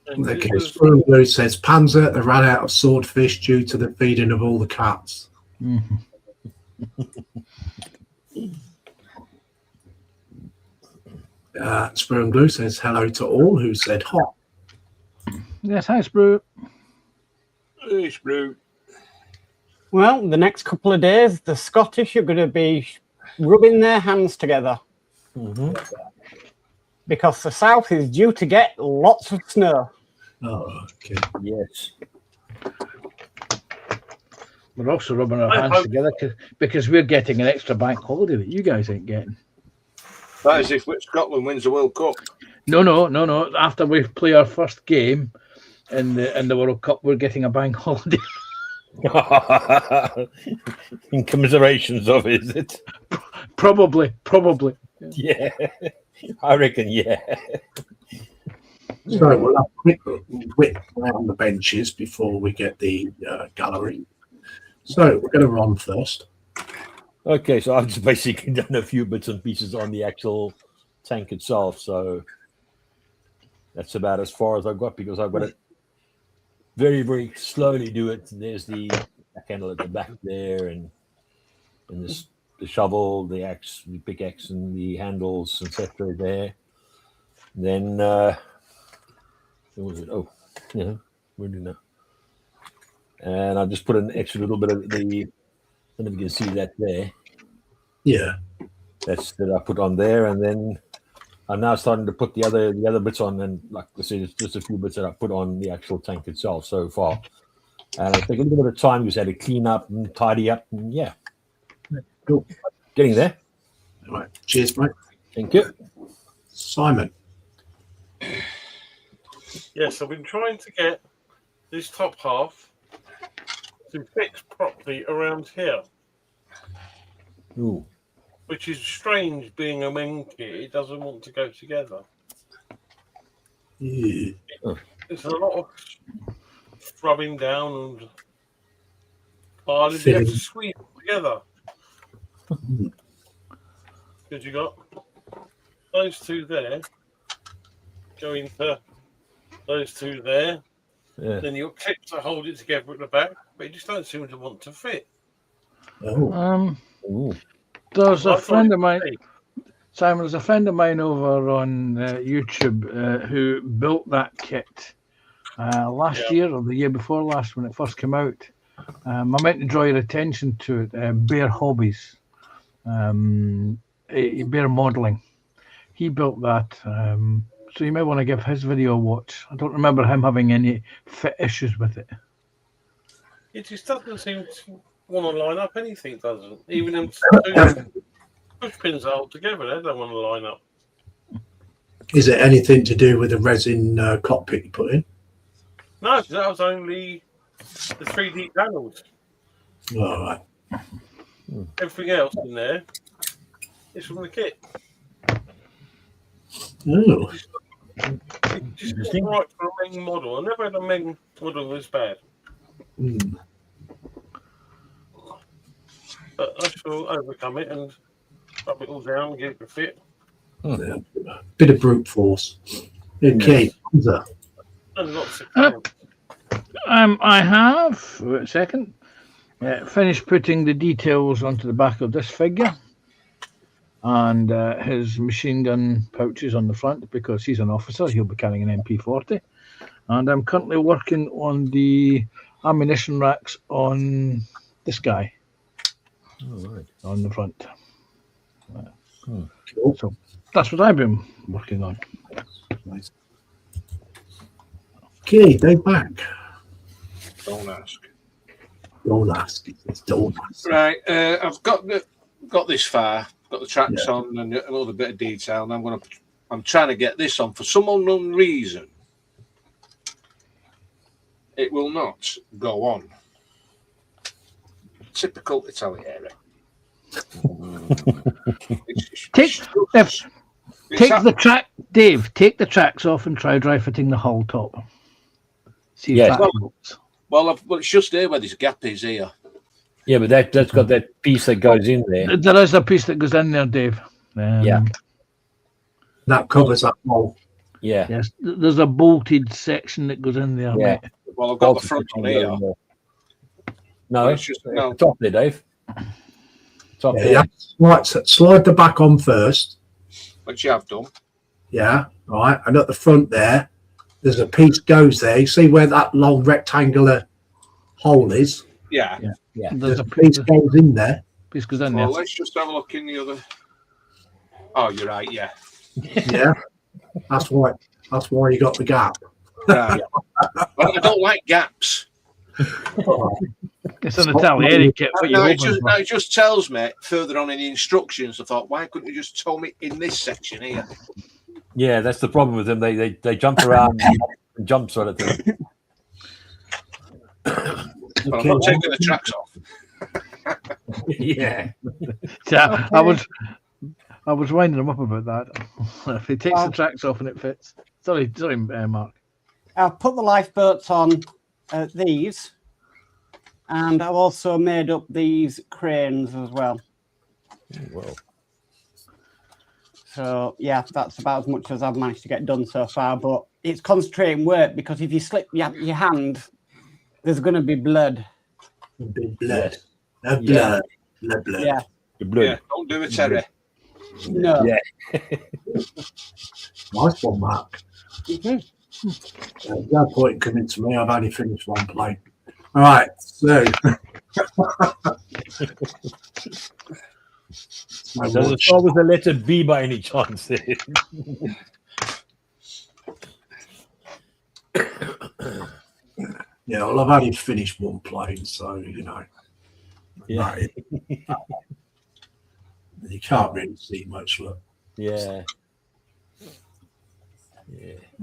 S1: Okay,
S4: it was-
S1: Sprue Blue says Panzer, they ran out of swordfish due to the feeding of all the cats.
S2: Mhm.
S1: Sprue Blue says hello to all who said hot.
S2: Yes, hi, Sprue.
S6: Hey, Sprue.
S3: Well, the next couple of days, the Scottish are going to be rubbing their hands together
S5: Mm-hmm.
S3: because the south is due to get lots of snow.
S1: Oh, okay.
S5: Yes.
S2: We're also rubbing our
S4: I
S2: hands
S4: hope-
S2: together because we're getting an extra bank holiday that you guys ain't getting.
S6: That is if Scotland wins the World Cup.
S2: No. After we play our first game in the World Cup, we're getting a bank holiday.
S5: In commiserations of it, is it?
S2: Probably.
S5: Yeah. I reckon, yeah.
S1: So we'll have a quick whip around the benches before we get the gallery. So we're going to run first.
S5: Okay, so I've just basically done a few bits and pieces on the actual tank itself. So that's about as far as I've got because I've got to very, very slowly do it. And there's the back handle at the back there and this, the shovel, the axe, the pickaxe and the handles, etc. there. And then, what was it? Oh, yeah, we're doing that. And I've just put an extra little bit of the, I don't know if you can see that there.
S1: Yeah.
S5: That's that I put on there, and then I'm now starting to put the other bits on, and like I said, it's just a few bits that I put on the actual tank itself so far. And I take a little bit of time, just had to clean up and tidy up, and yeah,
S1: Cool.
S5: getting there.
S1: All right. Cheers, mate.
S5: Thank you.
S1: Simon.
S4: Yes, I've been trying to get this top half to fit properly around here,
S5: Ooh.
S4: which is strange being a men kit. It doesn't want to go together.
S1: Yeah.
S4: There's a lot of rubbing down and piling. You
S1: Fitting.
S4: have to squeeze it together. Because you got those two there going to those two there.
S5: Yeah.
S4: Then you've got clips to hold it together at the back, but you just don't seem to want to fit.
S1: Oh.
S5: Ooh.
S2: There's
S4: I
S2: a
S4: thought
S2: friend
S4: it
S2: of mine,
S4: would be.
S2: Simon, there's a friend of mine over on YouTube who built that kit last year or the year before last when it first came out. I meant to draw your attention to it. Bear Hobbies, bear modelling. He built that, so you might want to give his video a watch. I don't remember him having any fit issues with it.
S4: It just doesn't seem to want to line up anything, does it? Even them two push pins are all together, they don't want to line up.
S1: Is it anything to do with the resin cockpit you put in?
S4: No, that was only the 3D panels.
S1: All right.
S4: Everything else in there is from the kit.
S1: Oh.
S4: It's just not right for a Meng model. I never had a Meng model this bad.
S1: Mm.
S4: But I shall overcome it and rub it all down and get it to fit.
S1: Yeah. Bit of brute force. Okay. Hamza.
S4: And lots of talent.
S2: I have, wait a second, finished putting the details onto the back of this figure and his machine gun pouches on the front because he's an officer, he'll be carrying an MP40. And I'm currently working on the ammunition racks on this guy on the front.
S1: Cool.
S2: So that's what I've been working on.
S1: Nice. Okay, Dave back.
S6: Don't ask.
S1: Don't ask. It's don't ask.
S6: Right, I've got this far. Got the tracks on and a little bit of detail, and I'm trying to get this on for some unknown reason. It will not go on. Typical Italiere.
S2: Take the track, Dave. Take the tracks off and try dry fitting the whole top. See if
S5: Yes.
S2: that helps.
S6: Well, it's just there where this gap is here.
S5: Yeah, but that's got that piece that goes in there.
S2: There is a piece that goes in there, Dave.
S5: Yeah.
S1: That covers that hole.
S5: Yeah.
S2: Yes, there's a bolted section that goes in there.
S5: Yeah.
S2: Mate.
S6: Well, I've got the front on here.
S5: No,
S6: It's just no.
S5: top there, Dave. Top
S1: Yeah,
S5: there.
S1: slide the back on first.
S6: Which you have done.
S1: Yeah, right. And at the front there, there's a piece goes there. You see where that long rectangular hole is?
S6: Yeah.
S5: Yeah.
S2: There's a
S1: piece goes in there.
S2: piece goes in
S6: Well,
S2: there.
S6: let's just have a look in the other. Oh, you're right. Yeah.
S1: Yeah, that's why you got the gap.
S6: Right. Well, I don't like gaps.
S2: It's an Italian kit. What
S6: No,
S2: you're
S6: it
S2: hoping for.
S6: just tells me further on in the instructions. I thought, why couldn't you just tell me in this section here?
S5: Yeah, that's the problem with them. They jump around and jump sort of thing.
S6: But I'm not taking the tracks off.
S5: Yeah.
S2: Yeah, I was winding him up about that. If he takes the tracks off and it fits. Sorry, Mark.
S3: I've put the lifeboats on these, and I've also made up these cranes as well.
S5: Well.
S3: So yeah, that's about as much as I've managed to get done so far. But it's concentrating work because if you slip your hand, there's going to be blood.
S1: Big blood. Blood.
S5: Yeah.
S1: Blood.
S3: Yeah.
S5: The blue.
S6: Yeah, don't do it, Terry.
S3: No.
S5: Yeah.
S1: Nice one, Mark. No point coming to me. I've only finished one plate. All right, so No
S5: Does
S1: more
S5: it start with the letter B by any chance?
S1: Yeah, well, I've only finished one plane, so
S5: Yeah.
S1: you can't really see much. Look,
S5: Yeah.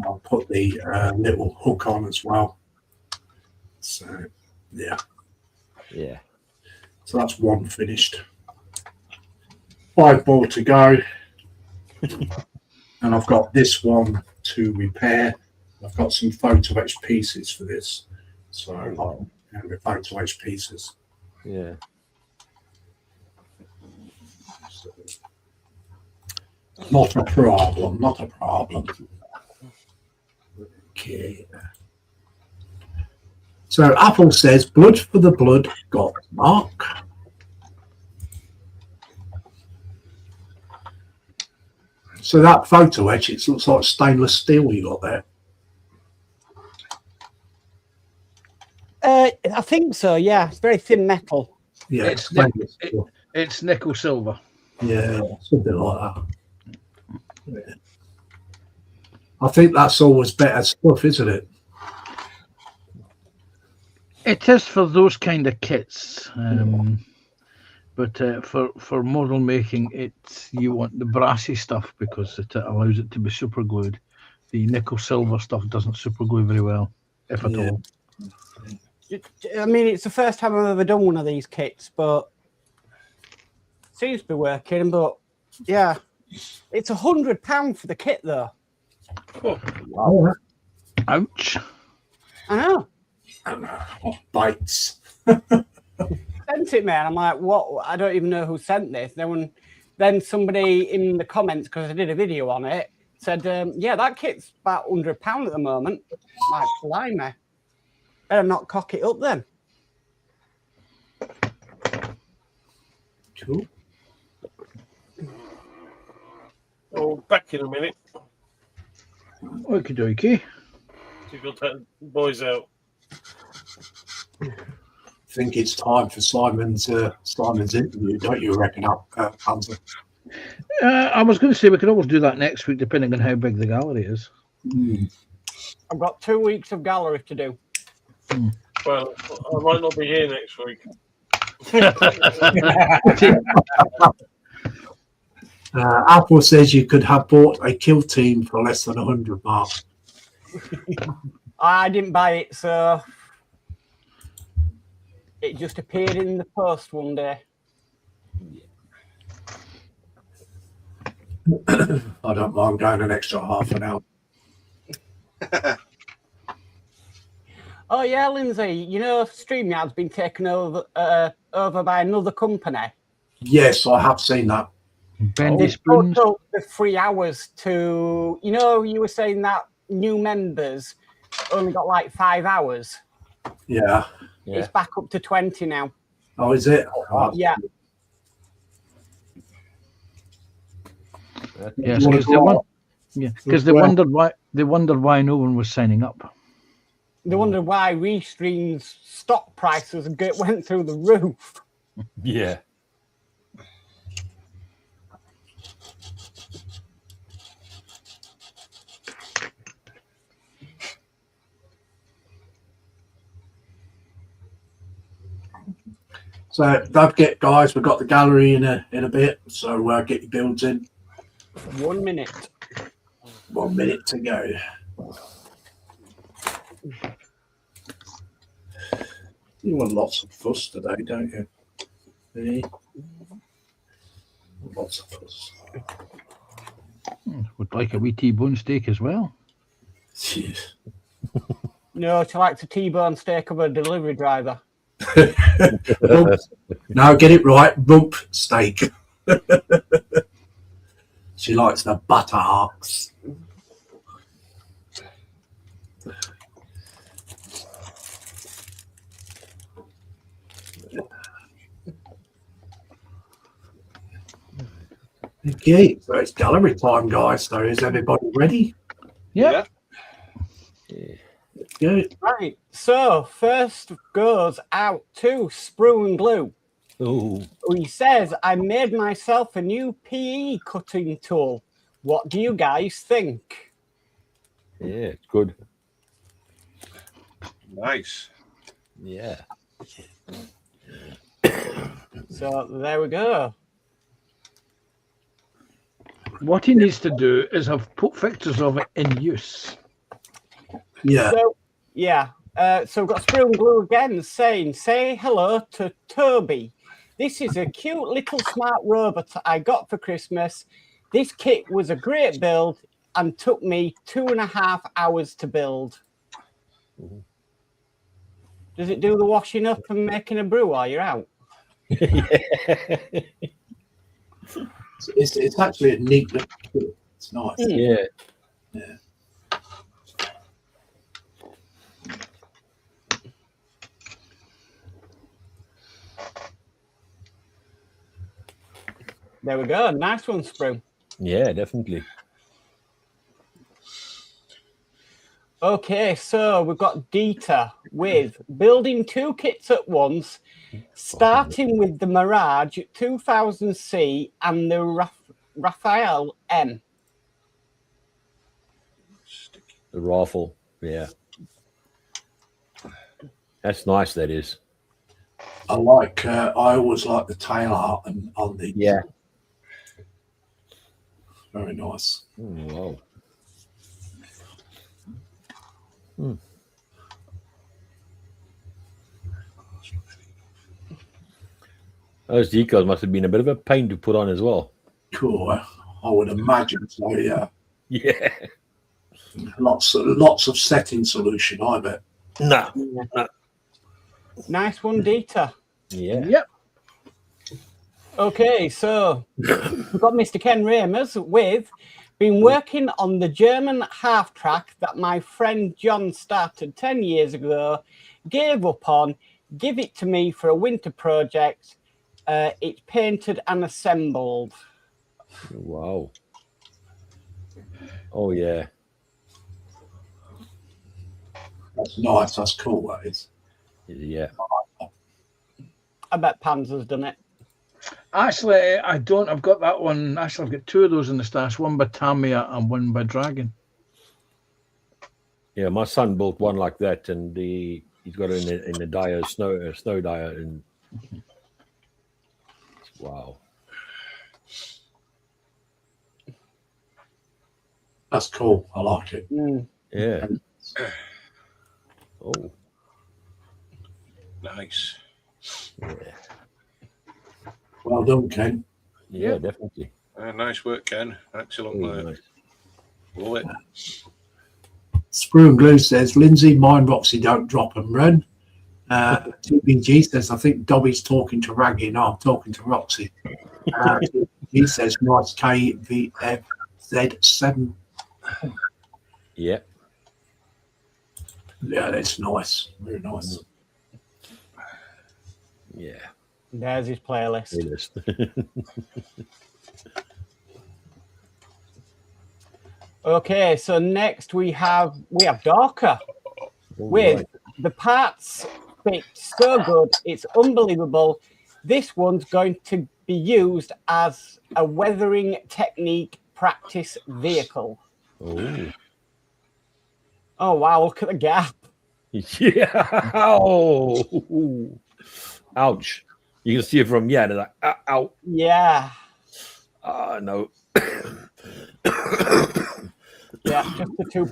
S1: I'll put the little hook on as well. So, yeah,
S5: Yeah.
S1: so that's one finished. 5 more to go, and I've got this one to repair. I've got some photo etch pieces for this, so I'll have the photo etch pieces.
S5: Yeah.
S1: So, not a problem. Not a problem. Okay. So Apple says, "Blood for the blood, got Mark." So that photo etch, it looks like stainless steel you got there.
S3: I think so. Yeah, it's very thin metal.
S1: Yeah,
S2: It's
S1: stainless steel.
S2: It's nickel silver.
S1: Yeah, something like that. Yeah. I think that's always better stuff, isn't it?
S2: It is for those kind of kits, but for model making, you want the brassy stuff because it allows it to be super glued. The nickel silver stuff doesn't super glue very well, if at
S1: Yeah.
S2: all.
S3: I mean, it's the first time I've ever done one of these kits, but it seems to be working. But yeah, it's £100 for the kit, though.
S1: Oh,
S2: Ouch!
S3: I know.
S1: bites.
S3: Sent it, man. I'm like, what? I don't even know who sent this. Then somebody in the comments, because I did a video on it, said, yeah, that kit's about £100 at the moment. I'm like, blimey. Better not cock it up then.
S1: Cool.
S4: Oh, back in a minute.
S2: Okie dokie.
S4: You got that boys out.
S1: I think it's time for Simon's interview, don't you reckon, Hunter?
S2: I was going to say we could always do that next week, depending on how big the gallery is.
S3: I've got 2 weeks of gallery to do.
S4: Well, I might not be here next week.
S1: Apple says you could have bought a kill team for less than 100 Mark.
S3: I didn't buy it, so it just appeared in the post one day.
S1: I don't mind going an extra half an hour.
S3: Oh yeah, Lindsay, you know StreamYard's been taken over by another company.
S1: Yes, I have seen that.
S2: Bendy
S3: They
S2: spoons.
S3: put up the 3 hours to, you were saying that new members only got like 5 hours.
S1: Yeah.
S5: Yeah.
S3: It's back up to 20 now.
S1: Oh, is it? Oh,
S3: Yeah.
S2: Yes,
S1: You wanna
S2: because
S1: go on?
S2: they wondered why no one was signing up.
S3: They wondered why Restream's stock prices went through the roof.
S5: Yeah.
S1: So don't get, guys, we've got the gallery in a bit, so get your builds in.
S3: 1 minute.
S1: 1 minute to go. You want lots of fuss today, don't you? Eh? Lots of fuss.
S2: Would like a wee T-bone steak as well.
S1: Jeez.
S3: No, she likes a T-bone steak of a delivery driver.
S1: Rump. No, get it right. Rump steak. She likes the butter hearts. Okay, so it's gallery time, guys. So is everybody ready?
S2: Yeah.
S1: Good.
S3: Right, so first goes out to Sprue and Glue.
S5: Oh,
S3: He says, I made myself a new PE cutting tool. What do you guys think?
S5: yeah, it's good.
S6: Nice.
S5: Yeah.
S3: So there we go.
S2: What he needs to do is have put pictures of it in use.
S1: Yeah.
S3: So, yeah. So we've got Sprue and Glue again saying, say hello to Toby. This is a cute little smart robot I got for Christmas. This kit was a great build and took me 2.5 hours to build.
S5: Mhm.
S3: Does it do the washing up and making a brew while you're out?
S1: It's actually a neat little kit. It's nice.
S3: Mm.
S5: Yeah.
S3: There we go. Nice one, Sprue.
S5: Yeah, definitely.
S3: Okay, so we've got Dieter with building 2 kits at once, starting with the Mirage 2000C and the Raphael M.
S5: The rifle. Yeah. That's nice, that is.
S1: I always like the tail art and on the
S5: Yeah.
S1: very nice.
S5: Oh, wow. Those decals must have been a bit of a pain to put on as well.
S1: Cool. I would imagine so. Yeah,
S5: Yeah.
S1: lots of setting solution. I bet.
S5: No.
S3: Nice one, Dieter.
S5: Yeah.
S2: Yep.
S3: Okay, so we've got Mr. Ken Ramers with been working on the German half track that my friend John started 10 years ago, gave up on, give it to me for a winter project. It's painted and assembled.
S5: Wow. Oh, yeah.
S1: That's nice. That's cool. That is.
S5: Yeah.
S3: I bet Panzer's done it.
S2: Actually, I don't. I've got that one. Actually, I've got 2 of those in the stash. One by Tamiya and one by Dragon.
S5: Yeah, my son built one like that, and he's got it in the dyer, snow dyer, and wow.
S1: That's cool. I like it.
S3: Mm.
S5: Yeah. Oh.
S6: Nice.
S5: Yeah.
S1: Well done, Ken.
S5: Yeah,
S2: Yeah.
S5: definitely.
S6: Nice work, Ken. Excellent
S5: Really
S6: work.
S5: nice.
S6: Love it.
S1: Sprue and Glue says, Lindsay, mine Roxy don't drop and run. TBG says, I think Dobby's talking to Raggy. No, I'm talking to Roxy. He says, nice KVFZ7.
S5: Yeah.
S1: Yeah, that's nice. Very nice.
S5: Yeah.
S3: There's his playlist.
S5: Playlist.
S3: Okay, so next we have Dorka with
S5: Right.
S3: the parts fit so good, it's unbelievable. This one's going to be used as a weathering technique practice vehicle.
S5: Oh.
S3: Oh wow, look at the gap.
S5: Yeah. Oh. Ouch. You can see it from, yeah, they're like, ow.
S3: Yeah,
S5: No.
S3: yeah, just the 2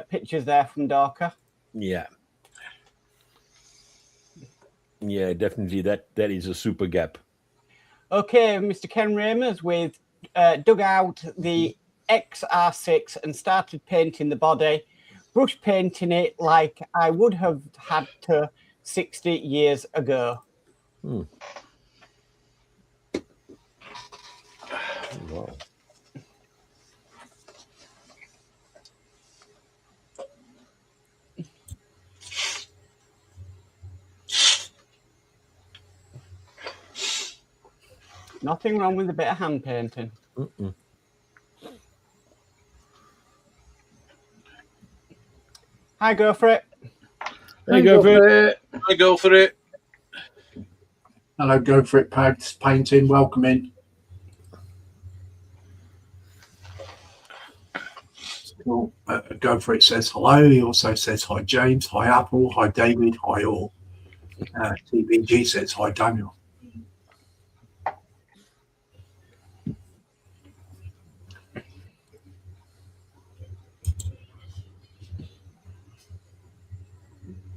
S3: pictures there from Dorka.
S5: Yeah. Yeah, definitely. That is a super gap.
S3: Okay, Mr. Ken Ramers with dug out the XR6 and started painting the body, brush painting it like I would have had to 60 years ago.
S5: Wow.
S3: Nothing wrong with a bit of hand painting.
S5: Mm-mm.
S3: I go for it.
S5: There you go, for it.
S6: I go for it.
S1: Hello, go for it, painting. Welcome in. Cool. Go for it says hello. He also says hi, James. Hi, Apple. Hi, David. Hi, all. TBG says hi, Daniel.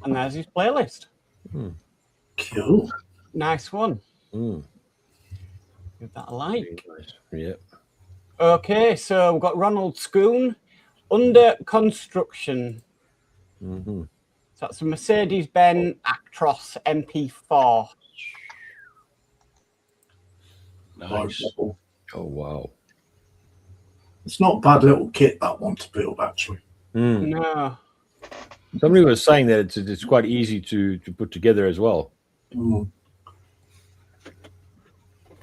S3: And there's his playlist.
S1: Cool.
S3: Nice one.
S5: Mm.
S3: Give that a like.
S5: Nice. Yeah.
S3: Okay, so we've got Ronald Schoon, Under Construction.
S5: Mm-hmm.
S3: So that's a Mercedes-Benz Actros MP4.
S6: Nice.
S5: Oh wow.
S1: It's not a bad little kit, that one, to build, actually.
S5: Mm.
S3: No.
S5: Somebody was saying that it's quite easy to put together as well.
S1: Mm.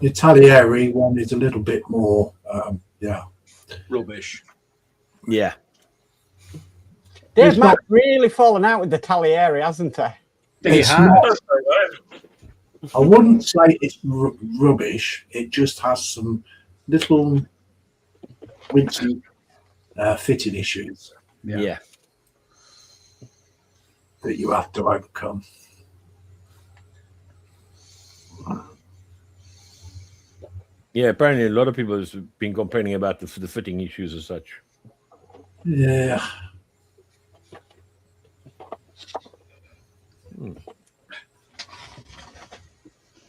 S1: The Talieri one is a little bit more,
S6: Rubbish.
S5: Yeah.
S3: Dave
S1: It's not-
S3: Mack's really fallen out with the Talieri, hasn't he?
S1: It's
S2: has.
S1: not, I wouldn't say it's rubbish. It just has some little wincy fitting issues
S5: Yeah.
S1: that you have to overcome.
S5: Yeah. Apparently, a lot of people have been complaining about the fitting issues as such.
S1: Yeah.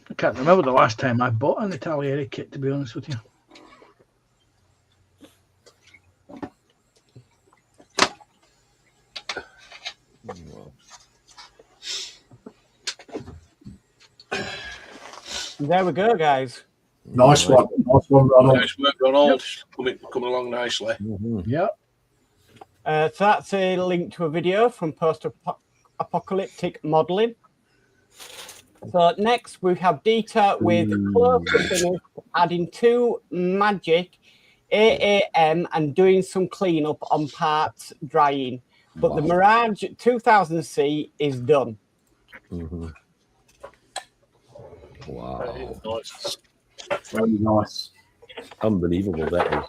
S2: I can't remember the last time I bought an Italieri kit, to be honest with you.
S3: There we go, guys.
S1: Nice one, Ronald.
S6: Nice work, Ronald. Coming along nicely.
S5: Mm-hmm.
S2: Yeah.
S3: So that's a link to a video from Post-Apocalyptic Modeling. So next we have Dieter with close to finish, adding 2 magic AAM and doing some cleanup on parts drying. But the Mirage 2000C is done.
S5: Mm-hmm. Wow.
S6: Nice.
S1: Very nice.
S5: Unbelievable that is.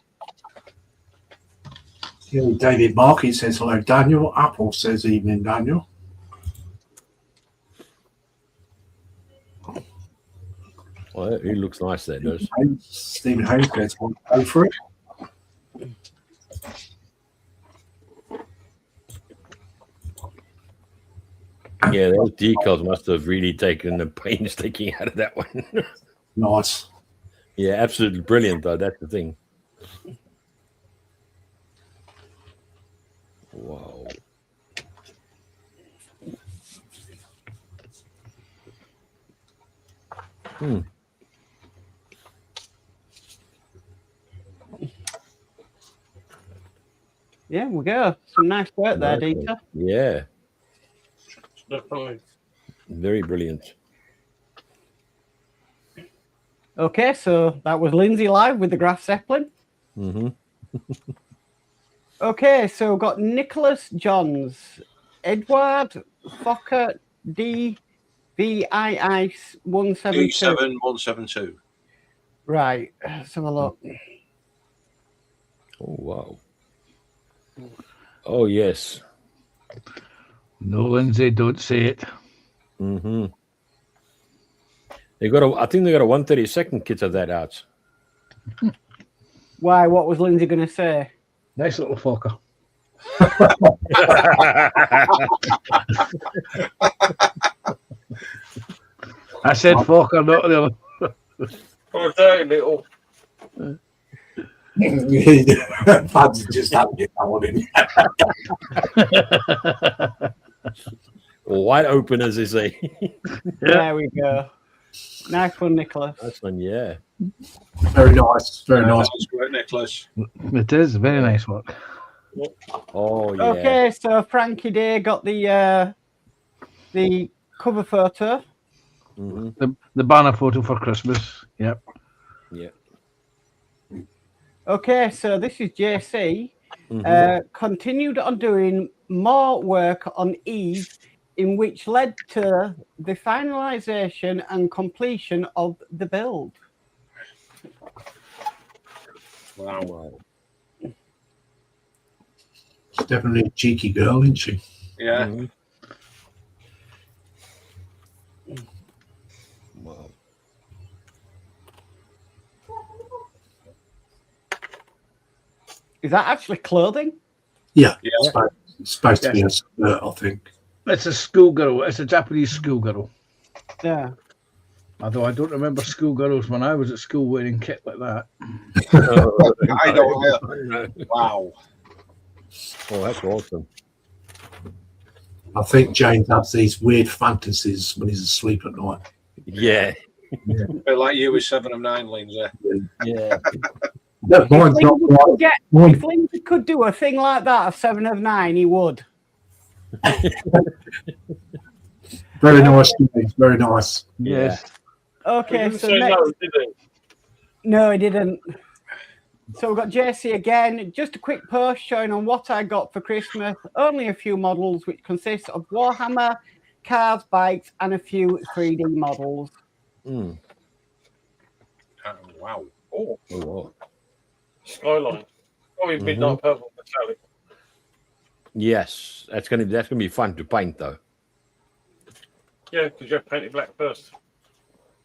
S1: Yeah, David Markey says hello, Daniel. Apple says evening, Daniel.
S5: Well, he looks nice there, does.
S1: Stephen Hayes says go for it.
S5: Yeah, those decals must have really taken the painstaking out of that one.
S1: Nice.
S5: Yeah, absolutely brilliant though. That's the thing. Wow.
S3: Yeah, we go. Some nice work there, Dieter.
S5: Yeah,
S4: Definitely.
S5: very brilliant.
S3: Okay, so that was Lindsay live with the Graf Zeppelin.
S5: Mm-hmm.
S3: Okay, so we've got Nicholas Johns, Edward Fokker DVII 172.
S6: E7172.
S3: Right, let's have a look.
S5: Oh wow. Oh yes.
S2: No, Lindsay, don't say it.
S5: Mm-hmm. They got a. I think they got a 132nd kit of that out.
S3: Why, what was Lindsay going to say?
S2: Nice little fucker. I said fucker, not the other.
S4: Oh, dirty little.
S1: Fans just haven't get that one in.
S5: Wide open, as they say.
S3: There we go. Nice one, Nicholas.
S5: That's one, yeah.
S1: Very nice. Very nice.
S6: Nice work, Nicholas.
S2: It is very nice work.
S5: Oh yeah.
S3: Okay, so Frankie Day got the cover photo.
S5: Mm-hmm.
S2: The banner photo for Christmas. Yep.
S5: Yeah.
S3: Okay, so this is JC.
S5: Mm-hmm.
S3: Continued on doing more work on Eve in which led to the finalisation and completion of the build?
S6: Wow.
S5: Wow.
S1: She's definitely a cheeky girl, isn't she?
S6: Yeah.
S5: Mhm. Wow.
S3: Is that actually clothing?
S1: Yeah.
S6: Yeah.
S1: It's supposed to be a skirt, I think.
S2: It's a schoolgirl. It's a Japanese schoolgirl.
S3: Yeah.
S2: Although I don't remember schoolgirls when I was at school wearing kit like that.
S6: I don't. Wow.
S5: Oh, that's awesome.
S1: I think James has these weird fantasies when he's asleep at night.
S5: Yeah.
S6: A bit like you with 7 of 9, Lindsay.
S5: Yeah.
S1: No, mine's not right. Mine,
S3: If Lindsay could do a thing like that, a 7 of 9, he would.
S1: very nice, James, very nice.
S2: Yes.
S3: Okay,
S4: He
S3: so
S4: didn't say
S3: next.
S4: no, did he?
S3: No, he didn't. So we've got JC again. Just a quick post showing on what I got for Christmas. Only a few models, which consists of Warhammer, cars, bikes, and a few 3D models.
S5: Mm.
S6: Wow.
S4: Oh,
S5: Oh, wow.
S4: Skyline. Probably midnight purple metallic.
S5: Yes, that's gonna be fun to paint though.
S4: Yeah, because you have painted black first.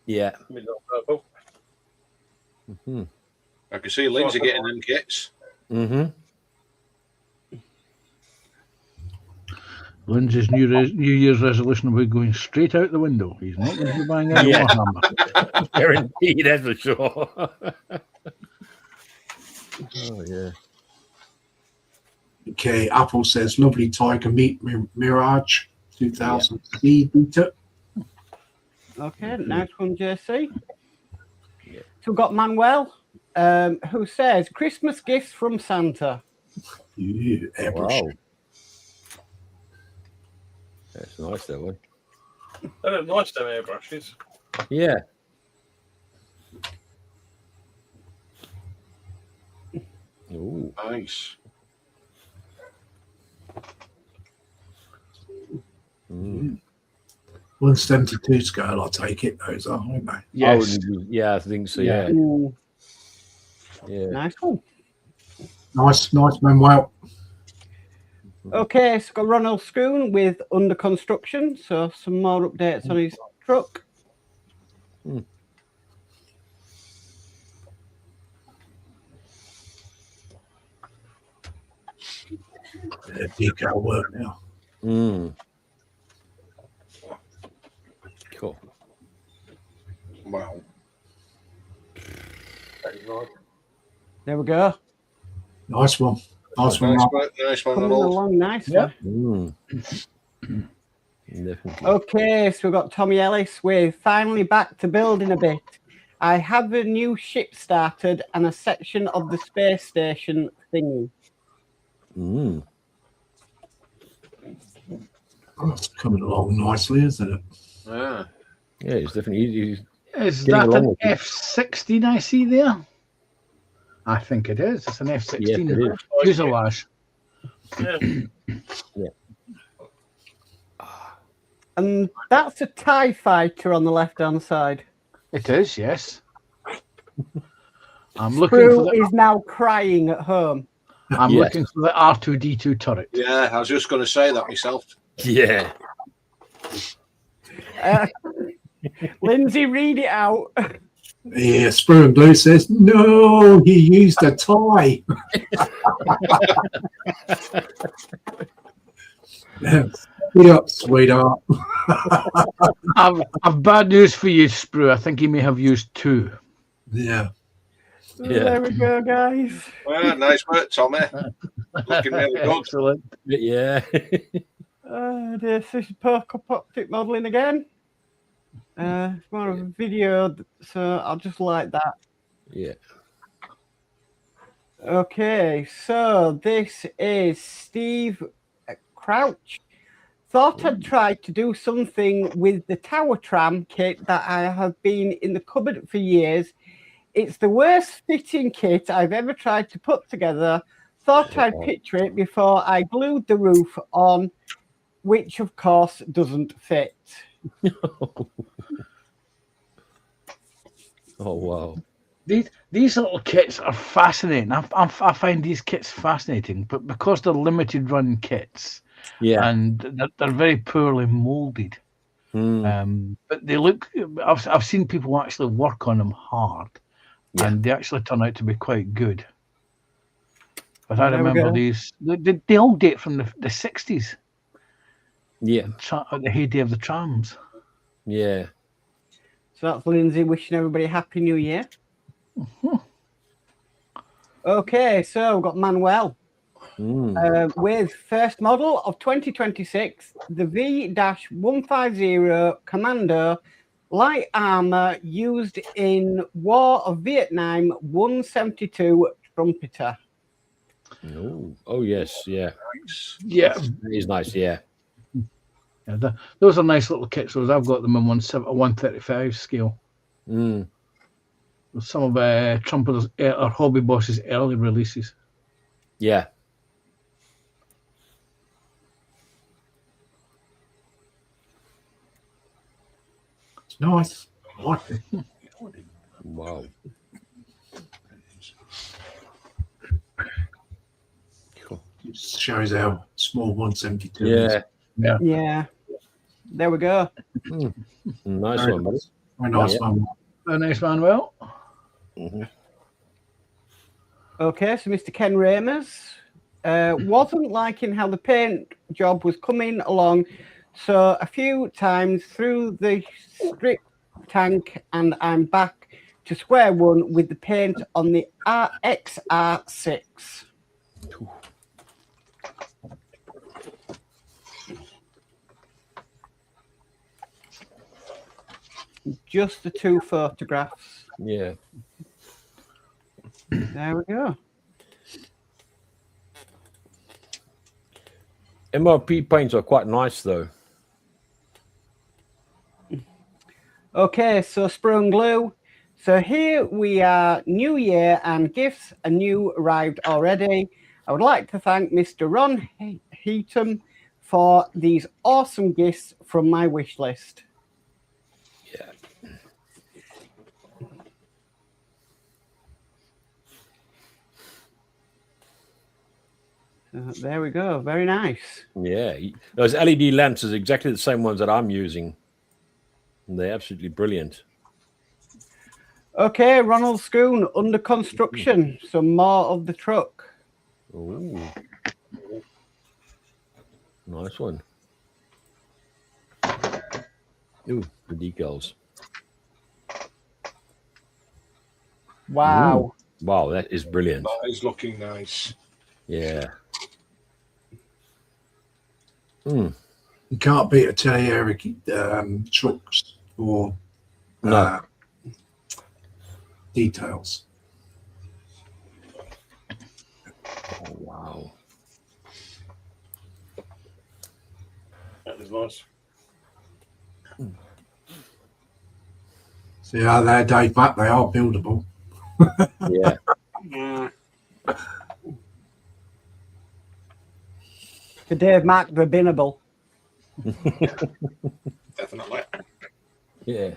S5: Yeah.
S4: Midnight purple.
S5: Hmm.
S6: I can see Lindsay getting them kits.
S5: Mm-hmm.
S2: Lindsay's New Year's resolution will be going straight out the window. He's not going to be buying any
S5: Yeah.
S2: Warhammer.
S5: Guaranteed, that's for sure. Oh yeah.
S1: Okay, Apple says lovely Tiger Meat Mirage 2000 C beta.
S3: Okay, nice one, JC.
S5: Yeah.
S3: So we've got Manuel, who says Christmas gifts from Santa.
S1: Yeah, airbrush.
S5: Wow. That's nice, that one.
S4: They look nice, them airbrushes.
S5: Yeah. Ooh.
S6: Nice.
S5: Mm.
S1: 172 scale, I'll take it. Those are, aren't they?
S2: Yes.
S5: Yeah, I think so.
S2: Yeah.
S5: Yeah.
S3: Ooh,
S5: Yeah.
S3: nice one.
S1: Nice, Manuel.
S3: Okay, so got Ronald Schoon with under construction. So some more updates on his truck.
S1: Decal work now.
S5: Mm. Cool.
S6: Wow.
S4: That is nice.
S3: There we go.
S1: Nice one. Nice one.
S6: Nice one,
S3: Coming
S6: Ronald.
S3: along nicely.
S2: Yeah.
S5: Mm. Definitely.
S3: Okay, so we've got Tommy Ellis with finally back to building a bit. I have a new ship started and a section of the space station thingy.
S5: Mm.
S1: Oh, it's coming along nicely, isn't it?
S6: Yeah.
S5: Yeah, it's definitely easy.
S2: Is
S5: Getting
S2: that
S5: along
S2: an
S5: with it.
S2: F-16 I see there? I think it is. It's an F-16
S5: Yes, it is.
S2: fuselage.
S4: Yeah.
S3: And that's a TIE fighter on the left-hand side.
S2: It is, yes. I'm looking
S3: Crew
S2: for the,
S3: is now crying at home.
S2: I'm
S5: Yes.
S2: looking for the R2D2 turret.
S6: Yeah, I was just going to say that myself.
S5: Yeah.
S3: Lindsay, read it out.
S1: Yeah, Sprue and Glue says, no, he used a tie. Get up, sweetheart.
S2: I've bad news for you, Sprue. I think he may have used two.
S1: Yeah.
S5: Yeah.
S3: There we go, guys.
S6: Well, nice work, Tommy. Looking really good.
S2: Excellent.
S5: Yeah.
S3: This is Optic modelling again. It's more of a video, so I'll just like that.
S5: Yeah.
S3: Okay, so this is Steve Crouch. Thought I'd try to do something with the Tower Tram kit that I have been in the cupboard for years. It's the worst fitting kit I've ever tried to put together. Thought I'd picture it before I glued the roof on. which of course doesn't fit.
S5: Oh wow.
S2: These little kits are fascinating. I find these kits fascinating, but because they're limited run kits,
S5: Yeah.
S2: and they're very poorly molded. But they look. I've seen people actually work on them hard,
S5: Yeah.
S2: and they actually turn out to be quite good. But I
S3: There we
S2: remember
S3: go.
S2: these. They all date from the 60s,
S5: Yeah.
S2: the heyday of the trams.
S5: Yeah.
S3: So that's Lindsay wishing everybody a happy new year. Okay, so we've got Manuel with first model of 2026, the V-150 Commando light armor used in War of Vietnam 172 trumpeter.
S5: Oh yes. Yeah.
S2: Yeah,
S5: That is nice. Yeah.
S2: those are nice little kits. Those I've got them in 135 scale. Some of Trumpeters or Hobby Boss's early releases.
S5: Yeah.
S1: It's nice. I like it.
S5: Wow.
S1: It shows how small 172 is.
S5: Yeah.
S3: Yeah, there we go.
S5: Nice
S1: Very
S5: one, buddy.
S1: nice. Very nice
S5: Yeah.
S1: one.
S2: Very nice, Manuel.
S3: Okay, so Mr. Ken Ramers wasn't liking how the paint job was coming along, so a few times through the strip tank, and I'm back to square one with the paint on the XR6. Just the two photographs.
S5: Yeah.
S3: There we go.
S5: MRP paints are quite nice though.
S3: Okay, so Sprung Glue. So here we are, New Year, and gifts are new arrived already. I would like to thank Mr. Ron Heaton for these awesome gifts from my wish list.
S5: Yeah.
S3: There we go. Very nice.
S5: Yeah. Those LED lamps is exactly the same ones that I'm using. And they're absolutely brilliant.
S3: Okay, Ronald Schoon under construction. Some more of the truck.
S5: Ooh. Nice one. Ooh, the decals.
S3: Wow.
S5: Wow, that is brilliant.
S6: That is looking nice.
S5: Yeah.
S1: You can't beat a Tele-Air trucks or
S5: No.
S1: details.
S5: Oh, wow.
S4: That is nice.
S1: See how they're Dave back, they are buildable.
S5: Yeah.
S4: Yeah.
S3: To Dave Mack, the binnable.
S6: Definitely.
S5: Yeah.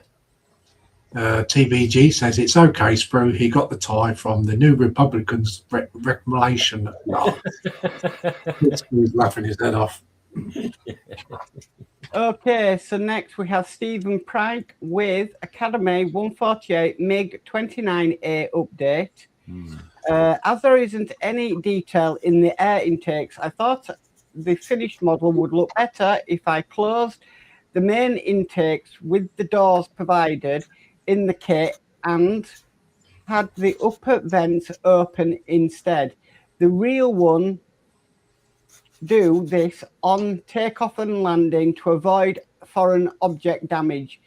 S1: TBG says it's okay, Sprue. He got the tie from the New Republicans recommendation. He's laughing his head off.
S3: Okay, so next we have Stephen Pryke with Academy 148 MiG 29A update. As there isn't any detail in the air intakes, I thought the finished model would look better if I closed the main intakes with the doors provided in the kit and had the upper vents open instead. The real one do this on takeoff and landing to avoid foreign object damage.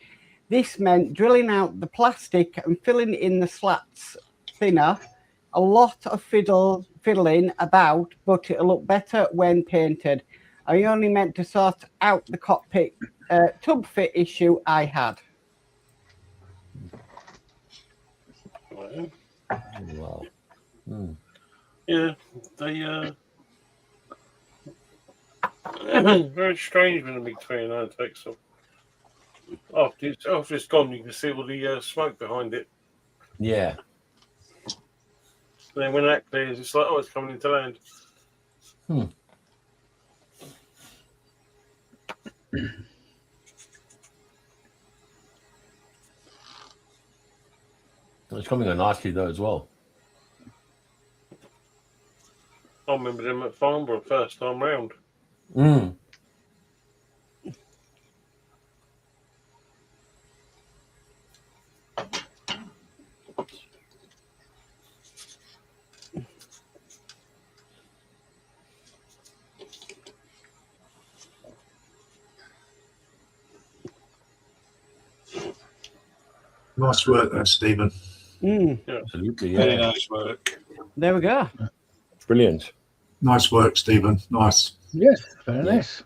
S3: This meant drilling out the plastic and filling in the slats thinner. A lot of fiddling about, but it'll look better when painted. I only meant to sort out the cockpit tub fit issue I had.
S5: Wow.
S4: Yeah, they Very strange when a big 29 takes off. After it's gone, you can see all the smoke behind it.
S5: Yeah.
S4: And then when that clears, it's like, oh, it's coming into land.
S5: It's coming on nicely though as well.
S4: I remember them at Farnborough first time round.
S5: Mm.
S1: Nice work there, Stephen.
S5: Absolutely,
S6: Very
S5: yeah.
S6: nice work.
S3: There we go.
S5: Brilliant.
S1: Nice work, Stephen. Nice.
S2: Yes, very
S5: Yeah.
S2: nice.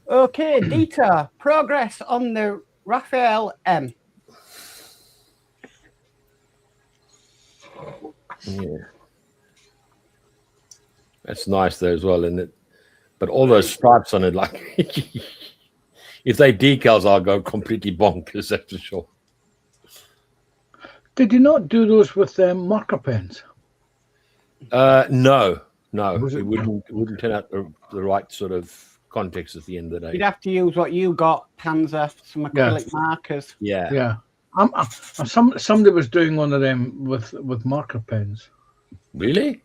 S3: Okay, Dieter, progress on the Raphael M.
S5: Yeah. That's nice though as well, isn't it? But all those stripes on it, like if they decals, I'll go completely bonkers, that's for sure.
S2: Did you not do those with marker pens?
S5: No.
S2: Was
S5: It
S2: it-
S5: wouldn't turn out the right sort of context at the end of the
S3: You'd
S5: day.
S3: have to use what you got, Panzer, some acrylic markers.
S5: Yeah.
S2: Yeah. Somebody was doing one of them with marker pens.
S5: Really?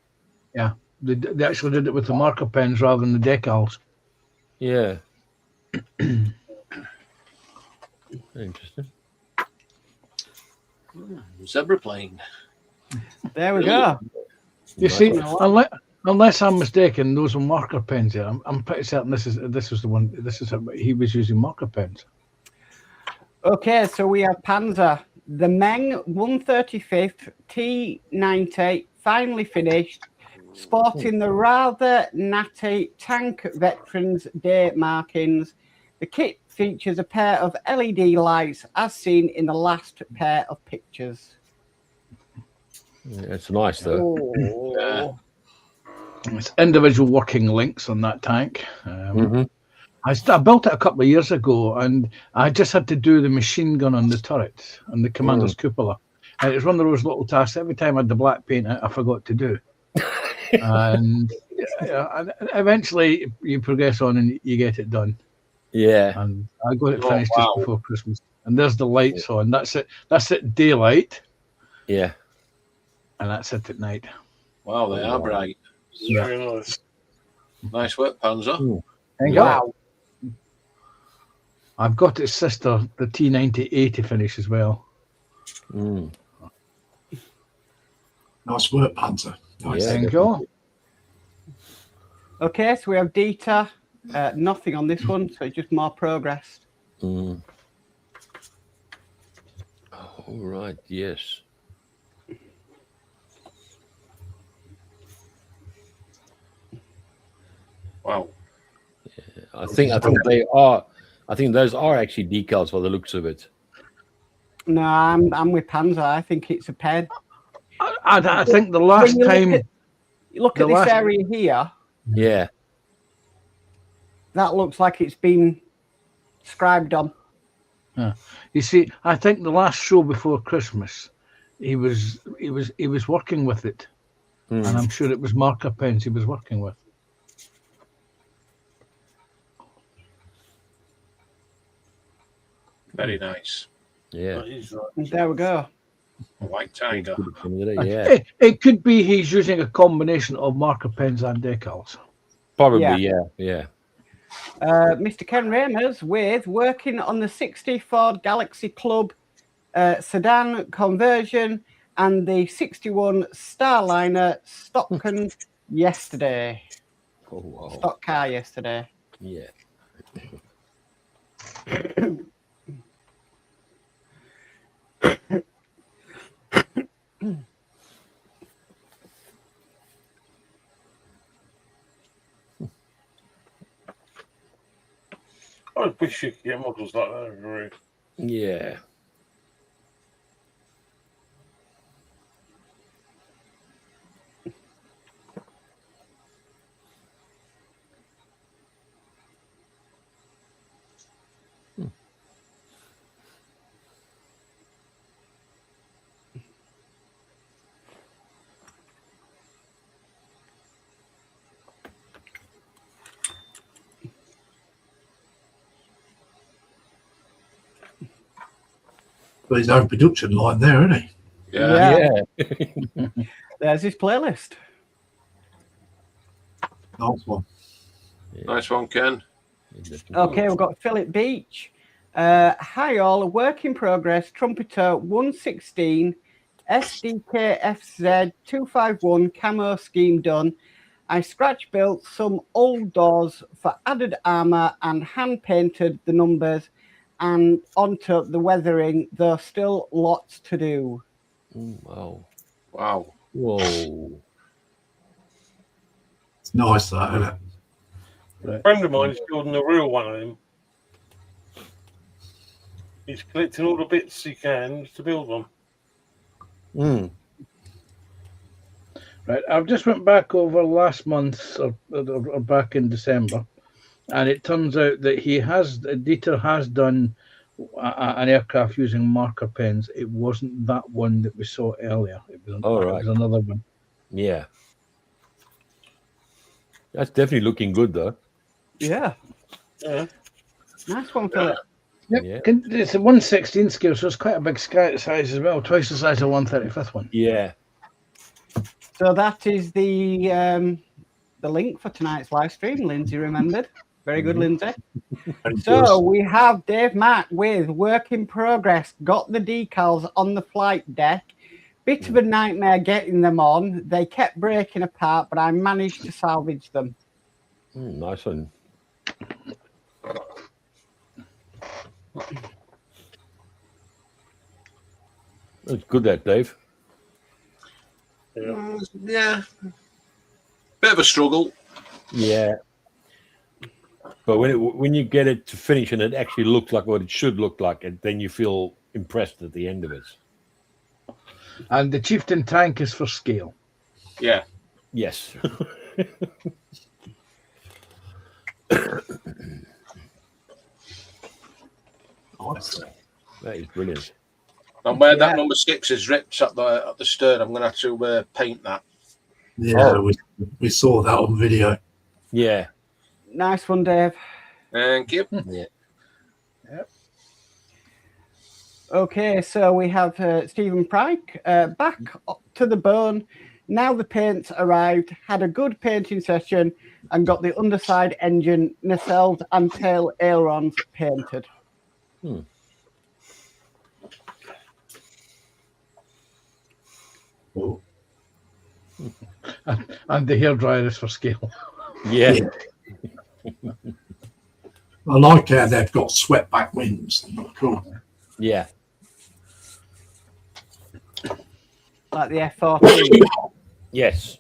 S2: They actually did it with the marker pens rather than the decals.
S5: Yeah. Interesting.
S6: Zebra plane.
S3: There we go.
S2: You
S5: Nice
S2: see,
S5: one.
S2: unless I'm mistaken, those were marker pens. Yeah, I'm pretty certain this was the one. This is he was using marker pens.
S3: Okay, so we have Panzer. The Meng 135th T90 finally finished, sporting the rather natty Tank Veterans Day markings. The kit features a pair of LED lights as seen in the last pair of pictures.
S5: Yeah, it's nice though.
S3: Oh.
S2: It's individual working links on that tank.
S5: Mhm.
S2: I built it a couple of years ago, and I just had to do the machine gun on the turret and the commander's cupola. And it's one of those little tasks. Every time I had the black paint, I forgot to do. And and eventually, you progress on and you get it done.
S5: Yeah.
S2: And I got it
S6: Oh,
S2: finished
S6: wow.
S2: just before Christmas. And there's the lights on. That's it. That's at daylight,
S5: Yeah.
S2: and that's it at night.
S6: Wow, they are bright.
S2: Yeah.
S4: Very nice.
S6: Nice work, Panzer.
S2: There you go.
S3: Wow.
S2: I've got its sister, the T90A, to finish as well.
S5: Mm.
S1: Nice work, Panzer. Nice.
S5: Yeah.
S2: There you go.
S3: Okay, so we have Dieter. Nothing on this one, so it's just more progress.
S5: Mm. All right. Yes.
S6: Wow.
S5: I think they are. I think those are actually decals for the looks of it.
S3: No, I'm with Panzer. I think it's a pen.
S2: I think the last
S3: When you
S2: time.
S3: Look
S2: The
S3: at this
S2: last-
S3: area here.
S5: Yeah.
S3: That looks like it's been scribed on.
S2: You see, I think the last show before Christmas, he was working with it,
S5: Mm.
S2: and I'm sure it was marker pens he was working with.
S6: Very nice.
S5: Yeah.
S4: That is right.
S3: There we go.
S6: A white tiger.
S5: Yeah.
S2: It could be he's using a combination of marker pens and decals.
S5: Probably.
S3: Yeah.
S5: Yeah.
S3: Mr. Ken Ramers with working on the 60 Ford Galaxy Club sedan conversion and the 61 Starliner Stockton yesterday.
S5: Oh wow.
S3: Stock car yesterday.
S5: Yeah.
S4: I wish you could get models like that. Really.
S5: Yeah.
S1: got his own production line there, isn't he?
S6: Yeah.
S3: There's his playlist.
S1: Nice one.
S6: Nice one, Ken.
S3: Okay, we've got Philip Beach. Hi all, a work in progress, trumpeter 116, SDKFZ 251 camo scheme done. I scratch built some old doors for added armour and hand painted the numbers and onto the weathering, though still lots to do.
S5: Wow.
S6: Wow.
S5: Whoa.
S1: It's nice, that, isn't it?
S4: A friend of mine is building a real one of them. He's collecting all the bits he can to build one.
S5: Mm.
S2: Right, I've just went back over last month or back in December, and it turns out that Dieter has done an aircraft using marker pens. It wasn't that one that we saw earlier. It was,
S5: All
S2: it
S5: right.
S2: was another one.
S5: Yeah. That's definitely looking good, though.
S3: Yeah.
S4: Yeah.
S3: Nice one, Philip.
S2: Yep.
S5: Yeah.
S2: It's a 1/16 scale, so it's quite a big size as well, twice the size of 1/35 one.
S5: Yeah.
S3: So that is the link for tonight's live stream. Lindsay remembered. Very good, Lindsay. So we have Dave Mack with work in progress. Got the decals on the flight deck. Bit of a nightmare getting them on. They kept breaking apart, but I managed to salvage them.
S5: Nice one. That's good, that, Dave.
S6: Yeah. Bit of a struggle.
S5: Yeah. But when you get it to finish and it actually looks like what it should look like, and then you feel impressed at the end of it.
S2: And the Chieftain tank is for scale.
S6: Yeah.
S5: Yes.
S1: Nice.
S5: That is brilliant.
S6: And where that number 6 is ripped at the stern, I'm going to have to paint that.
S1: Yeah, we saw that on video.
S5: Yeah.
S3: Nice one, Dave.
S6: Thank you.
S5: Yeah.
S3: Okay, so we have Stephen Pryke back up to the bone. Now the paint's arrived, had a good painting session, and got the underside engine, nacelles, and tail ailerons painted.
S1: Oh,
S2: And the hairdryer is for scale.
S5: Yeah.
S1: I like how they've got swept back wings. Cool.
S5: Yeah.
S3: Like the F-14.
S5: Yes.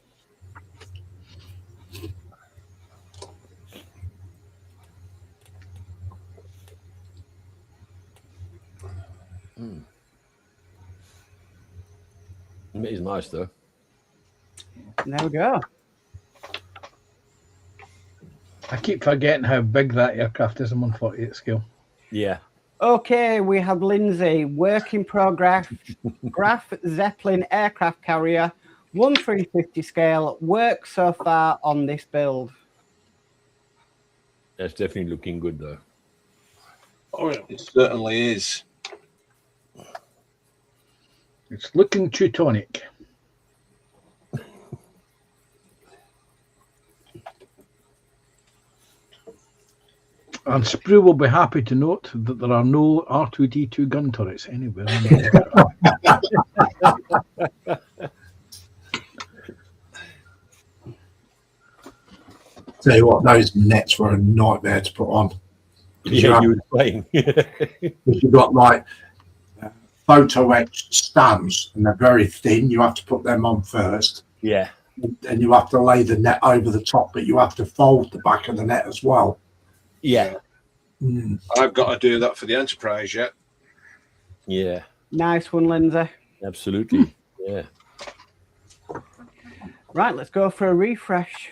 S5: It is nice, though.
S3: There we go.
S2: I keep forgetting how big that aircraft is in 148 scale.
S5: Yeah.
S3: Okay, we have Lindsay, work in progress, Graf Zeppelin aircraft carrier, 1/350 scale, work so far on this build.
S5: That's definitely looking good, though.
S4: Oh, yeah.
S6: It certainly is.
S2: It's looking Teutonic. And Sprue will be happy to note that there are no R2D2 gun turrets anywhere.
S1: Tell you what, those nets were a nightmare to put on.
S5: Yeah, you were playing.
S1: Because you've got like photo etched stamps and they're very thin. You have to put them on first.
S5: Yeah.
S1: And you have to lay the net over the top, but you have to fold the back of the net as well.
S5: Yeah.
S6: I've got to do that for the Enterprise yet.
S5: Yeah.
S3: Nice one, Lindsay.
S5: Absolutely. Yeah.
S3: Right, let's go for a refresh.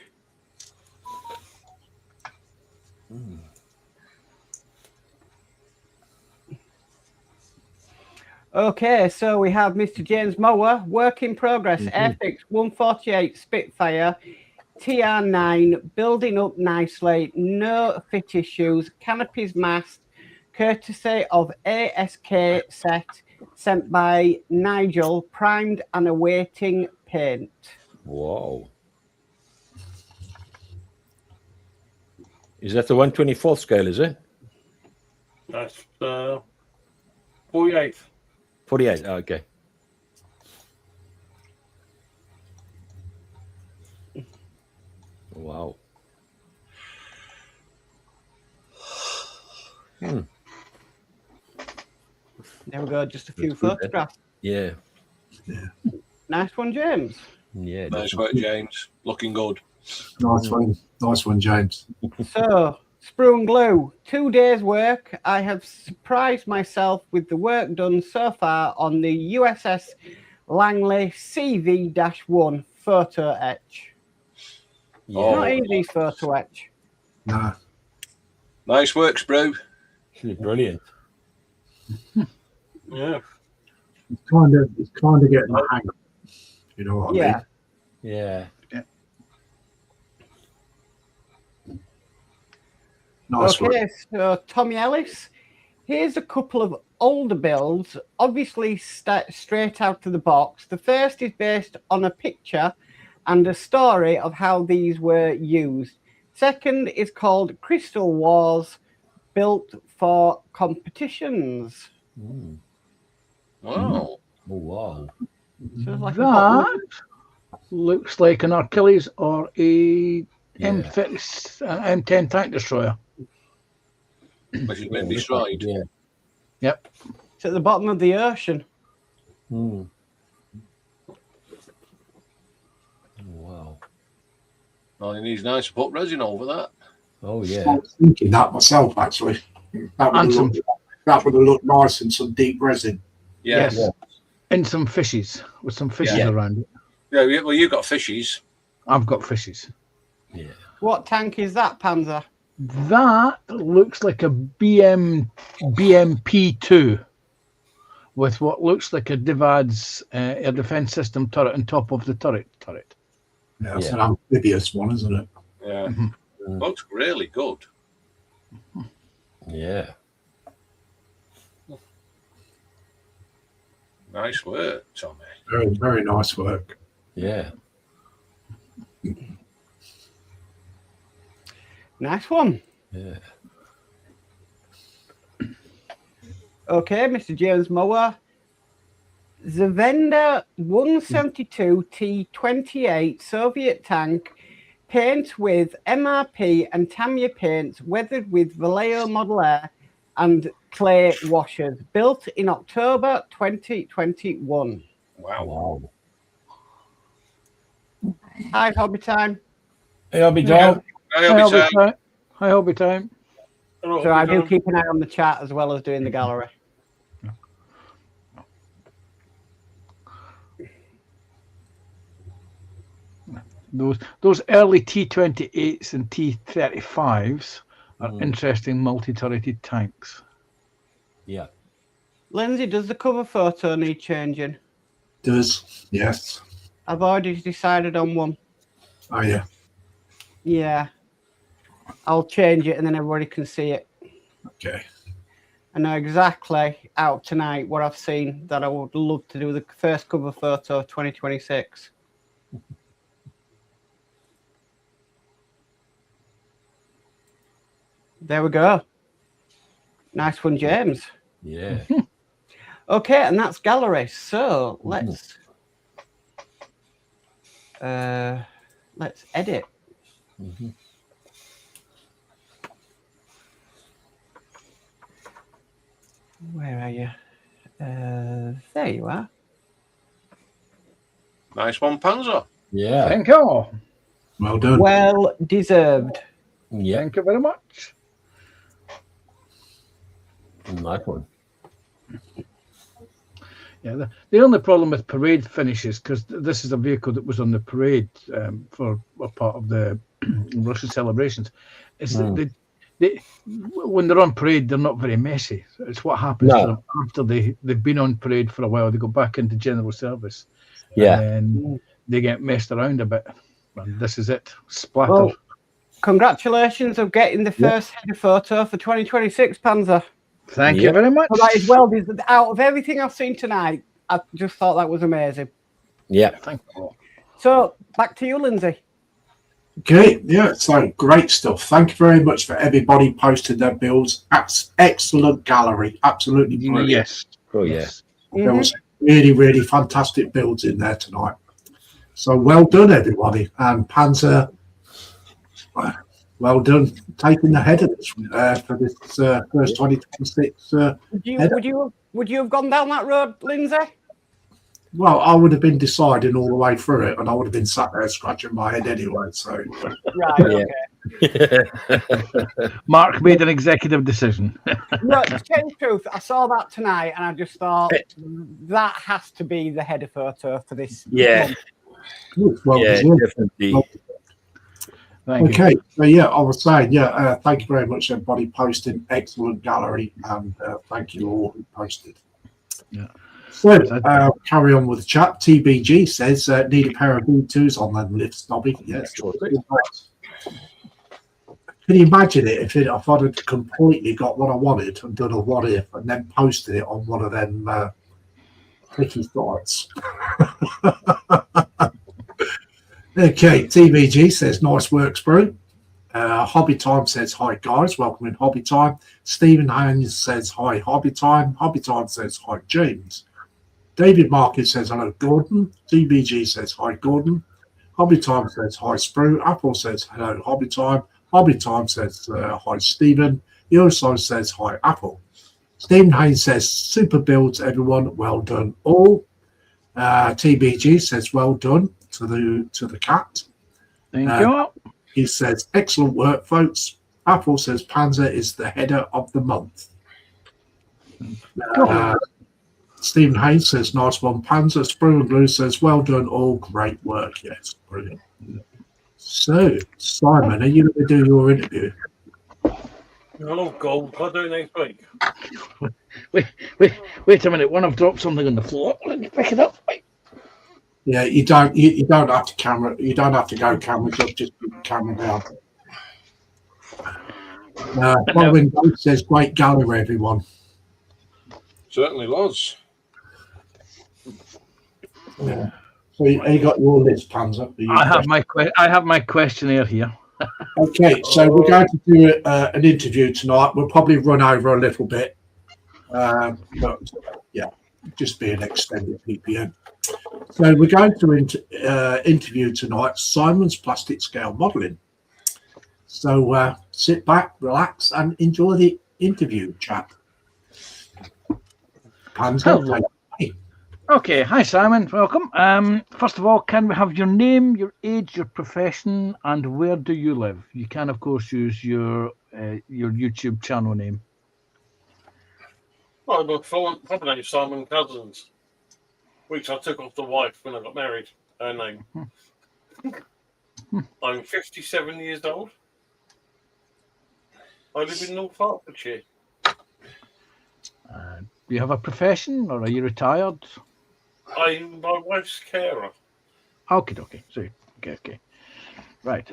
S3: Okay, so we have Mr. James Mower, work in progress, Airfix 148 Spitfire, TR9, building up nicely, no fit issues, canopies mast, courtesy of ASK set, sent by Nigel, primed and awaiting paint.
S5: Whoa. Is that the 1/24th scale, is it?
S4: That's 48.
S5: 48, okay. Wow.
S3: There we go, just a few
S5: That's good,
S3: photographs.
S5: Yeah.
S3: Nice one, James.
S5: Yeah.
S6: Nice work, James. Looking good.
S1: Nice one, James.
S3: So, Sprue and Glue, 2 days' work. I have surprised myself with the work done so far on the USS Langley CV-1 photo etch.
S5: Yeah.
S3: Not easy photo etch.
S1: No.
S6: Nice work, Sprue.
S5: Brilliant.
S4: Yeah.
S1: It's kind of getting the hang of it. You know what I
S3: Yeah.
S1: mean?
S5: Yeah.
S1: Nice work.
S3: Okay, so Tommy Ellis, here's a couple of older builds, obviously straight out of the box. The first is based on a picture and a story of how these were used. Second is called Crystal Wars, built for competitions.
S5: Mm.
S6: Wow.
S5: Oh, wow.
S3: So it's like a hot
S2: That looks like an Achilles or a
S5: Yeah.
S2: M10 tank destroyer.
S6: Which has been destroyed.
S5: Yeah.
S3: It's at the bottom of the ocean.
S5: Mm. Wow.
S6: Oh, it needs nice to put resin over that.
S5: Oh,
S1: I
S5: yeah.
S1: was thinking that myself, actually. That would have looked nice in some deep resin.
S6: Yeah.
S2: Yes. And some fishes, with some fishes
S5: Yeah.
S2: around it.
S6: Yeah, well, you've got fishies.
S2: I've got fishes.
S5: Yeah.
S3: What tank is that, Panzer?
S2: That looks like a BMP2 with what looks like a Divad's air defense system turret on top of the turret.
S1: Yeah, it's
S5: Yeah.
S1: an amphibious one, isn't it?
S6: Yeah.
S2: Mhm.
S6: Looks really good.
S5: Yeah.
S6: Nice work, Tommy.
S1: Very, very nice work.
S5: Yeah.
S3: Nice one.
S5: Yeah.
S3: Okay, Mr. James Mower. Zavenda 172 T28 Soviet tank, paint with MRP and Tamiya paints, weathered with Vallejo Model Air and clay washers, built in October 2021.
S6: Wow.
S5: Wow.
S3: Hi, Hobby Time.
S5: Hey, I'll be
S2: Yeah.
S5: down.
S6: Hi, Hobby Time.
S2: Hi, Hobby Time.
S3: So I do keep an eye on the chat as well as doing the gallery.
S2: Those early T28s and T35s are
S5: Mm.
S2: interesting multi-turreted tanks.
S5: Yeah.
S3: Lindsay, does the cover photo need changing?
S1: Does, yes.
S3: I've already decided on one.
S1: Oh, yeah.
S3: Yeah. I'll change it and then everybody can see it.
S1: Okay.
S3: I know exactly out tonight what I've seen that I would love to do the first cover photo of 2026. There we go. Nice one, James.
S5: Yeah.
S3: Okay, and that's gallery. So let's edit.
S5: Mhm.
S3: Where are you? There you are.
S6: Nice one, Panzer.
S5: Yeah.
S2: Thank you.
S1: Well done.
S3: Well deserved.
S5: Yeah.
S2: Thank you very much.
S5: Nice one.
S2: Yeah, the only problem with parade finishes, because this is a vehicle that was on the parade for a part of the Russian celebrations, is that when they're on parade, they're not very messy. It's what happens to them after they've been on parade for a while. They go back into general service.
S5: Yeah.
S2: And they get messed around a bit. And this is it. Splattered.
S3: Well, congratulations on getting the first header photo for 2026, Panzer.
S2: Thank you
S5: Yep.
S2: very much.
S3: So that is well designed. Out of everything I've seen tonight, I just thought that was amazing.
S5: Yeah.
S2: Thank you.
S3: So back to you, Lindsay.
S1: Okay, yeah, so great stuff. Thank you very much for everybody posting their builds. Excellent gallery, absolutely brilliant.
S2: Yes.
S5: Oh, yeah.
S2: Yes.
S1: There was really, really fantastic builds in there tonight. So well done, everybody. And Panzer, well done, taking the head of this for this first 2026.
S3: Would you have gone down that road, Lindsay?
S1: Well, I would have been deciding all the way through it, and I would have been sat there scratching my head anyway. So,
S3: Right.
S5: Yeah.
S3: Okay.
S2: Mark made an executive decision.
S3: No, to tell you the truth, I saw that tonight, and I just thought that has to be the header photo for this.
S5: Yeah.
S3: month.
S1: well,
S5: Yeah,
S1: deserved.
S5: definitely.
S2: Thank you.
S1: Okay, so yeah, I was saying, thank you very much, everybody, posting. Excellent gallery, and thank you all who posted.
S2: Yeah.
S1: So, carry on with the chat. TBG says, need a pair of V2s on them lifts, Nobby. Yes. Can you imagine it if I'd have completely got what I wanted and done a what if and then posted it on one of them clicky sites? Okay, TBG says, nice work, Sprue. Hobby Time says, hi, guys. Welcome in Hobby Time. Stephen Haynes says, hi, Hobby Time. Hobby Time says, hi, James. David Marcus says, hello, Gordon. TBG says, hi, Gordon. Hobby Time says, hi, Sprue. Apple says, hello, Hobby Time. Hobby Time says, hi, Stephen. Yoso says, hi, Apple. Stephen Haynes says, super builds, everyone. Well done, all. TBG says, well done to the cat.
S2: Thank you.
S1: He says, excellent work, folks. Apple says, Panzer is the header of the month. Stephen Haynes says, nice one, Panzer. Sprue and Blue says, well done, all. Great work. Yes, brilliant. So, Simon, are you going to do your interview?
S4: Oh, God. I'll do it next week.
S2: Wait a minute. One I've dropped something on the floor. Let me pick it up. Wait.
S1: Yeah, you don't have to go cameras up, just put the camera down. Colin says, great gallery, everyone.
S6: Certainly was.
S1: Yeah. So you got your list, Panzer?
S2: I have my questionnaire here.
S1: Okay, so we're going to do an interview tonight. We'll probably run over a little bit, but yeah, just be an extended PPM. So we're going to interview tonight Simon's Plastic Scale Modelling. So sit back, relax, and enjoy the interview, chap. Panzer,
S2: Okay, hi Simon, welcome. First of all, can we have your name, your age, your profession, and where do you live? You can, of course, use your YouTube channel name.
S4: Well, my proper name is Simon Cousins, which I took off the wife when I got married, her name. I'm 57 years old. I live in North Hertfordshire.
S2: Do you have a profession, or are you retired?
S4: I'm my wife's carer.
S2: Okay. So, okay. Right.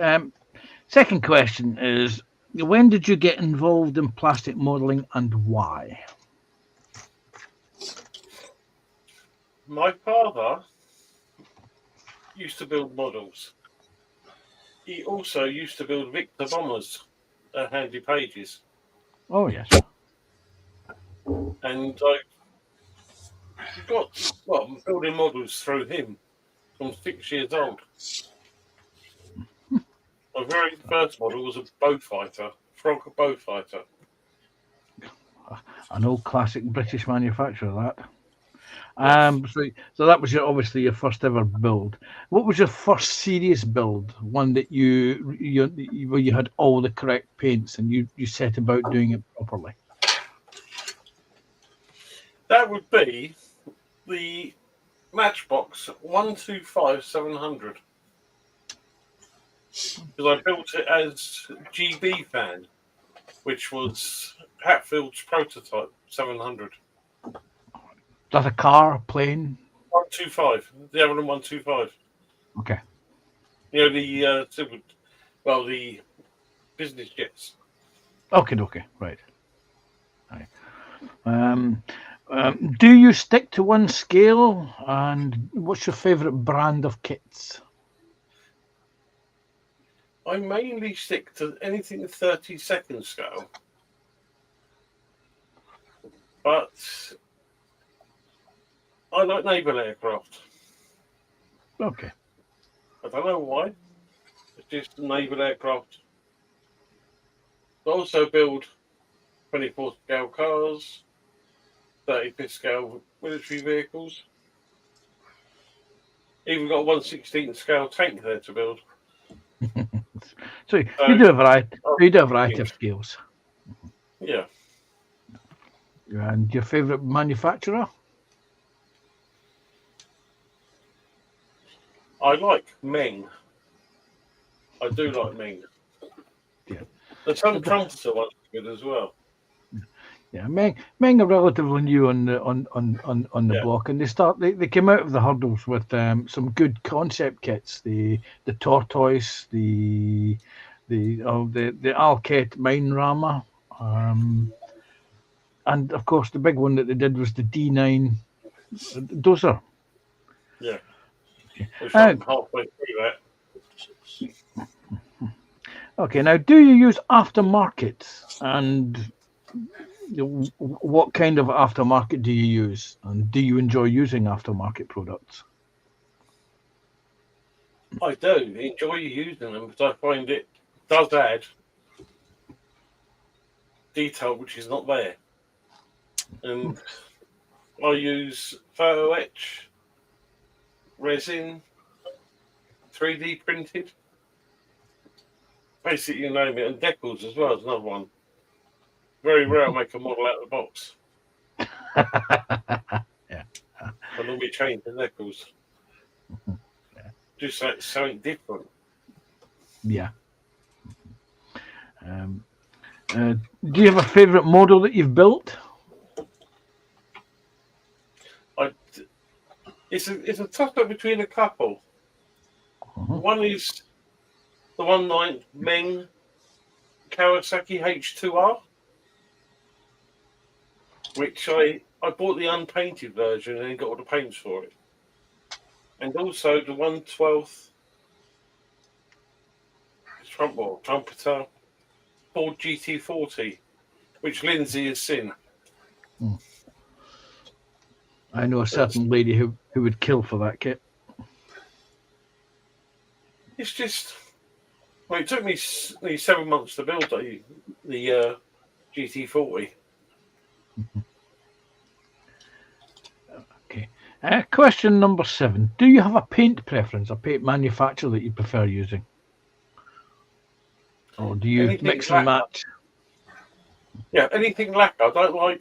S2: Second question is, when did you get involved in plastic modelling and why?
S4: My father used to build models. He also used to build Victor bombers at Handy Pages.
S2: Oh, yes.
S4: And I'm building models through him from 6 years old. My very first model was a bow fighter, frog bow fighter.
S2: An old classic British manufacturer, that. So that was obviously your first ever build. What was your first serious build? One that where you had all the correct paints and you set about doing it properly?
S4: That would be the Matchbox 125-700. Because I built it as GB fan, which was Hatfield's prototype 700.
S2: Is that a car, plane?
S4: 125. The Avalon 125.
S2: Okay.
S4: You know, the business jets.
S2: Okay. Right. Do you stick to one scale? And what's your favourite brand of kits?
S4: I mainly stick to anything 30-second scale, but I like naval aircraft.
S2: Okay.
S4: I don't know why. It's just naval aircraft. I also build 24 scale cars, 35th scale military vehicles. Even got a 1/16 scale tank there to build.
S2: So you do a variety. You do a variety of scales.
S4: Yeah,
S2: And your favourite manufacturer?
S4: I like Meng. I do like Meng.
S2: Yeah.
S4: There's some trumpeter ones good as well.
S2: Yeah, Meng are relatively new on the
S4: Yeah.
S2: block, and they came out of the hurdles with some good concept kits. The tortoise, the Alket mine rammer, and of course the big one that they did was the D9 dozer.
S4: Yeah. Which I'm halfway through that.
S2: Okay, now do you use aftermarket, and what kind of aftermarket do you use, and do you enjoy using aftermarket products?
S4: I do enjoy using them, but I find it does add detail which is not there. And I use photo etch, resin, 3D printed. Basically, you name it, and decals as well is another one. Very rare I make a model out of the box.
S2: Yeah.
S4: I normally change the decals.
S2: Yeah.
S4: Just like something different.
S2: Yeah. Do you have a favourite model that you've built?
S4: It's a toss up between a couple. One is the 1/9 Meng Kawasaki H2R, which I bought the unpainted version and then got all the paints for it. And also the 1/12 trumpeter Ford GT40, which Lindsay has seen.
S2: I know a certain lady who would kill for that kit.
S4: It's just, well, it took me 7 months to build the GT40.
S2: Okay. Question number 7. Do you have a paint preference, a paint manufacturer that you prefer using? Or do you
S4: Anything
S2: mix and
S4: lacquer.
S2: match?
S4: Yeah, anything lacquer. I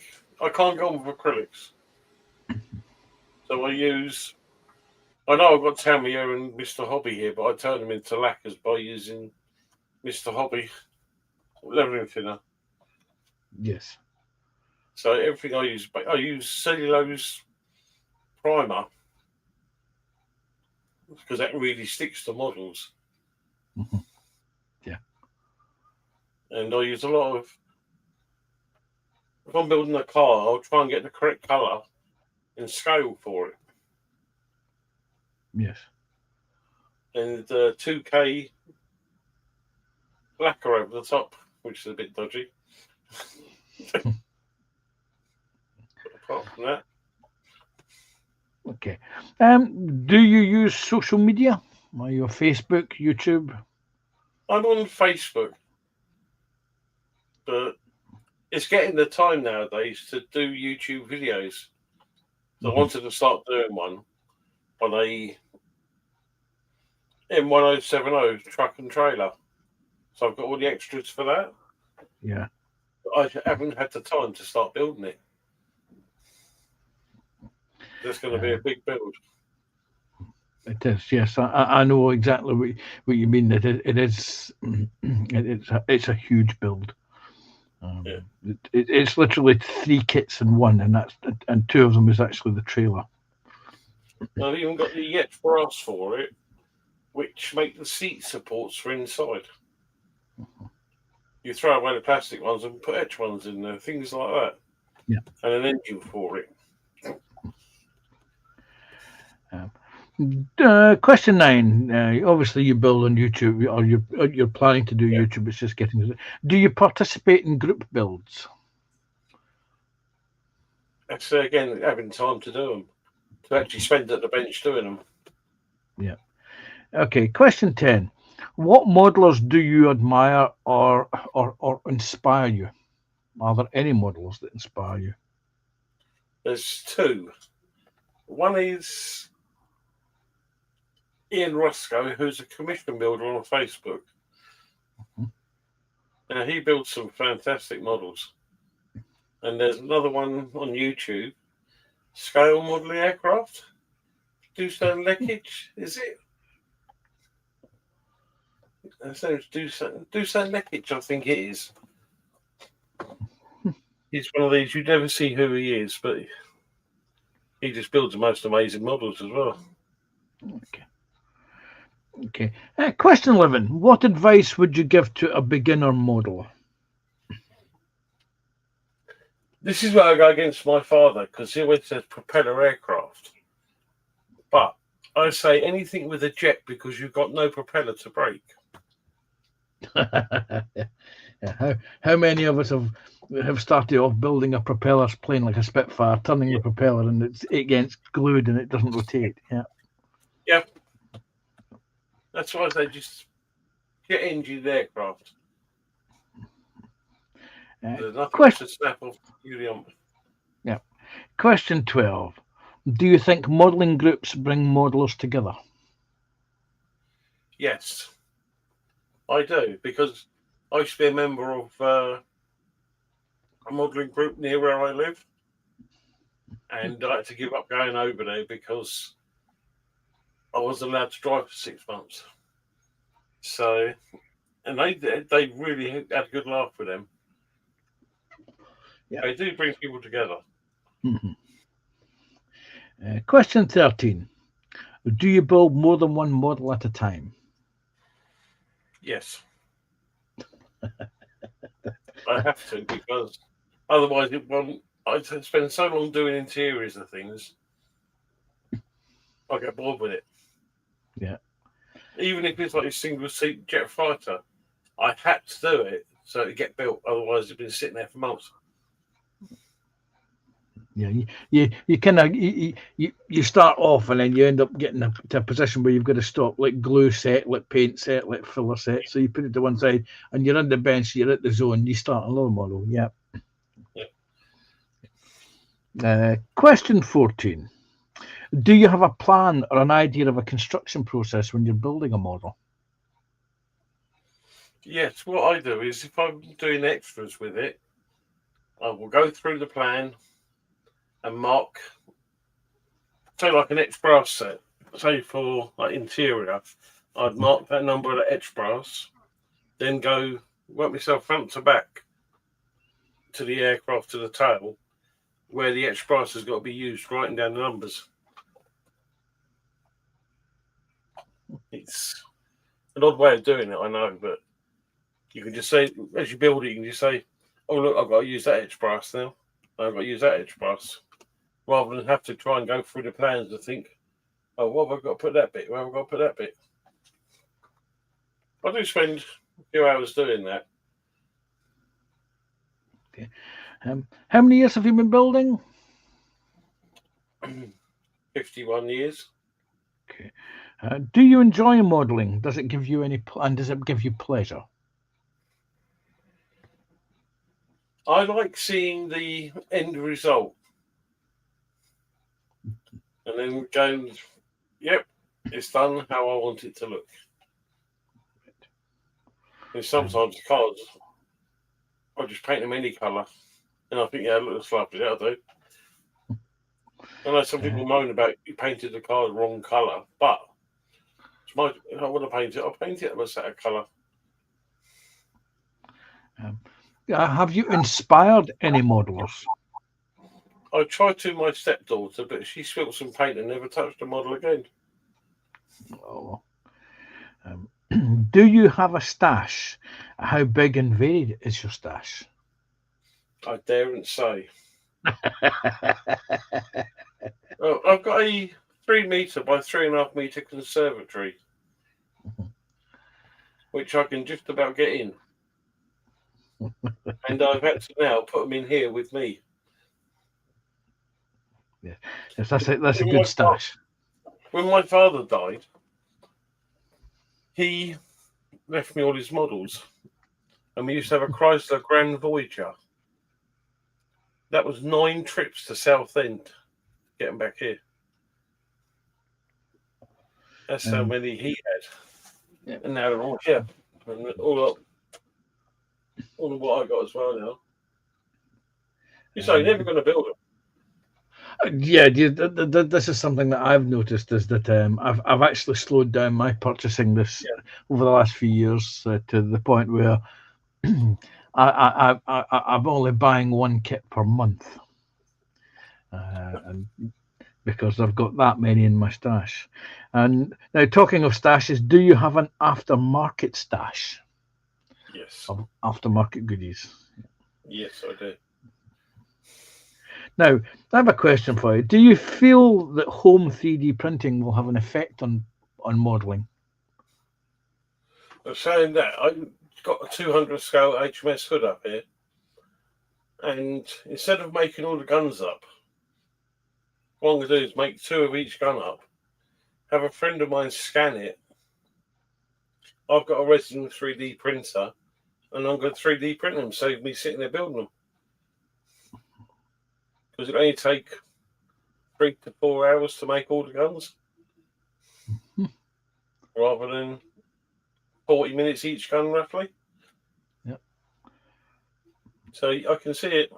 S4: can't go on with acrylics. So I know I've got Tamiya and Mr. Hobby here, but I turn them into lacquers by using Mr. Hobby leveling thinner.
S2: Yes.
S4: So everything I use cellulose primer because that really sticks to models.
S2: Yeah.
S4: And I use a lot of, if I'm building a car, I'll try and get the correct colour and scale for it.
S2: Yes.
S4: And 2K lacquer over the top, which is a bit dodgy. Apart from that.
S2: Okay. Do you use social media? Are you on Facebook, YouTube?
S4: I'm on Facebook, but it's getting the time nowadays to do YouTube videos. So I wanted to start doing one on a M1070 truck and trailer. So I've got all the extras for that.
S2: Yeah.
S4: But I haven't had the time to start building it. There's going to be a big build.
S2: It is, yes. I know exactly what you mean. It is. It's a huge build.
S4: Yeah.
S2: It's literally 3 kits in one, and 2 of them is actually the trailer.
S4: I've even got the Yet brass for it, which make the seat supports for inside. You throw away the plastic ones and put etch ones in there, things like that.
S2: Yeah.
S4: and an engine for it.
S2: Question 9. Obviously, you build on YouTube, or you're planning to do
S4: Yeah.
S2: YouTube. It's just getting. Do you participate in group builds?
S4: That's again having time to do them, to actually spend at the bench doing them.
S2: Okay. Question 10. What modelers do you admire or inspire you? Are there any modelers that inspire you?
S4: There's two. One is Ian Roscoe, who's a commission builder on Facebook. Now he builds some fantastic models. And there's another one on YouTube, Scale Modelling Aircraft. Doosan Leckage, is it? Doosan Leckage, I think it is. He's one of these, you never see who he is, but he just builds the most amazing models as well.
S2: Okay. Question 11. What advice would you give to a beginner modeler?
S4: This is where I go against my father, because he always says propeller aircraft. But I say anything with a jet, because you've got no propeller to break.
S2: How many of us have started off building a propeller plane like a Spitfire, turning the propeller, and it gets glued and it doesn't rotate? Yeah.
S4: That's why I say just get engine aircraft. There's nothing to snap off the on.
S2: Yeah. Question 12. Do you think modelling groups bring modelers together?
S4: Yes, I do, because I used to be a member of a modelling group near where I live, and I had to give up going over there because I wasn't allowed to drive for 6 months. So, and they really had a good laugh with them.
S2: Yeah.
S4: They do bring people together.
S2: Mm-hmm. Question 13. Do you build more than one model at a time?
S4: Yes. I have to, because otherwise I spend so long doing interiors and things, I get bored with it.
S2: Yeah.
S4: Even if it's like a single seat jet fighter, I had to do it so it get built. Otherwise, it's been sitting there for months.
S2: Yeah, you kind of you start off and then you end up getting to a position where you've got to stop, like glue set, like paint set, like filler set. So you put it to one side and you're on the bench, you're at the zone, you start another model. Yeah. Question 14. Do you have a plan or an idea of a construction process when you're building a model?
S4: Yes, what I do is if I'm doing extras with it, I will go through the plan and mark, say like an etch brass set, say for like interior, I'd mark that number of the etch brass, then go work myself front to back to the aircraft, to the tail, where the etch brass has got to be used, writing down the numbers. It's an odd way of doing it, I know, but you can just say, as you build it, you can just say, oh look, I've got to use that etch brass now. I've got to use that etch brass. Rather than have to try and go through the plans and think, oh, what have I got to put that bit? Where have I got to put that bit? I do spend a few hours doing that.
S2: Okay. How many years have you been building?
S4: 51 years.
S2: Okay. Do you enjoy modelling? Does it give you does it give you pleasure?
S4: I like seeing the end result. And then going, yep, it's done how I want it to look. And sometimes the cars, I just paint them any colour. And I think, yeah, it looks lovely, that'll do. I know some people moan about you painted the car the wrong colour, but if I want to paint it, I'll paint it in a set of colour.
S2: Have you inspired any modelers?
S4: I tried to my stepdaughter, but she spilled some paint and never touched the model again.
S2: Oh. Do you have a stash? How big and varied is your stash?
S4: I daren't say. Oh, I've got a 3 metre by 3.5 metre conservatory, which I can just about get in. And I've had to now put them in here with me.
S2: Yes, that's a good stash.
S4: When my father died, he left me all his models, and we used to have a Chrysler Grand Voyager. That was 9 trips to Southend, getting back here. That's how many he had.
S2: Yeah.
S4: And now they're all here. And all of what I got as well now. You say you're never going to build them.
S2: Yeah, this is something that I've noticed is that I've actually slowed down my purchasing this over the last few years to the point where I'm only buying one kit per month, and because I've got that many in my stash. And now, talking of stashes, do you have an aftermarket stash
S4: Yes.
S2: of aftermarket goodies?
S4: Yes, I do.
S2: Now, I have a question for you. Do you feel that home 3D printing will have an effect on modelling?
S4: I'm saying that I've got a 200 scale HMS hood up here, and instead of making all the guns up, what I'm going to do is make 2 of each gun up, have a friend of mine scan it. I've got a resin 3D printer, and I'm going to 3D print them, save me sitting there building them. Because it only take 3 to 4 hours to make all the guns, rather than 40 minutes each gun, roughly.
S2: Yep.
S4: So I can see it.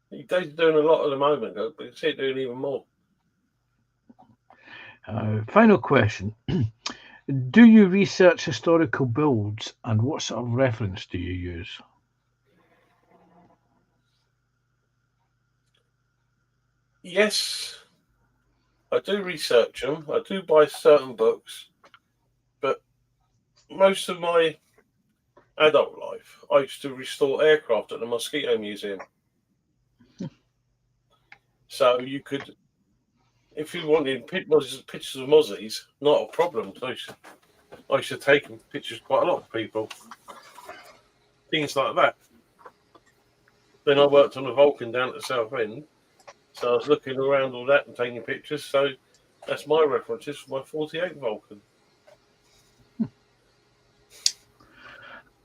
S4: They're doing a lot at the moment, but I can see it doing even more.
S2: Final question. Do you research historical builds, and what sort of reference do you use?
S4: Yes, I do research them. I do buy certain books, but most of my adult life, I used to restore aircraft at the Mosquito Museum. So you could, if you wanted pictures of Mozzies, not a problem. I used to take pictures quite a lot of people. Things like that. Then I worked on a Vulcan down at the Southend. So I was looking around all that and taking pictures. So that's my references for my 48 Vulcan.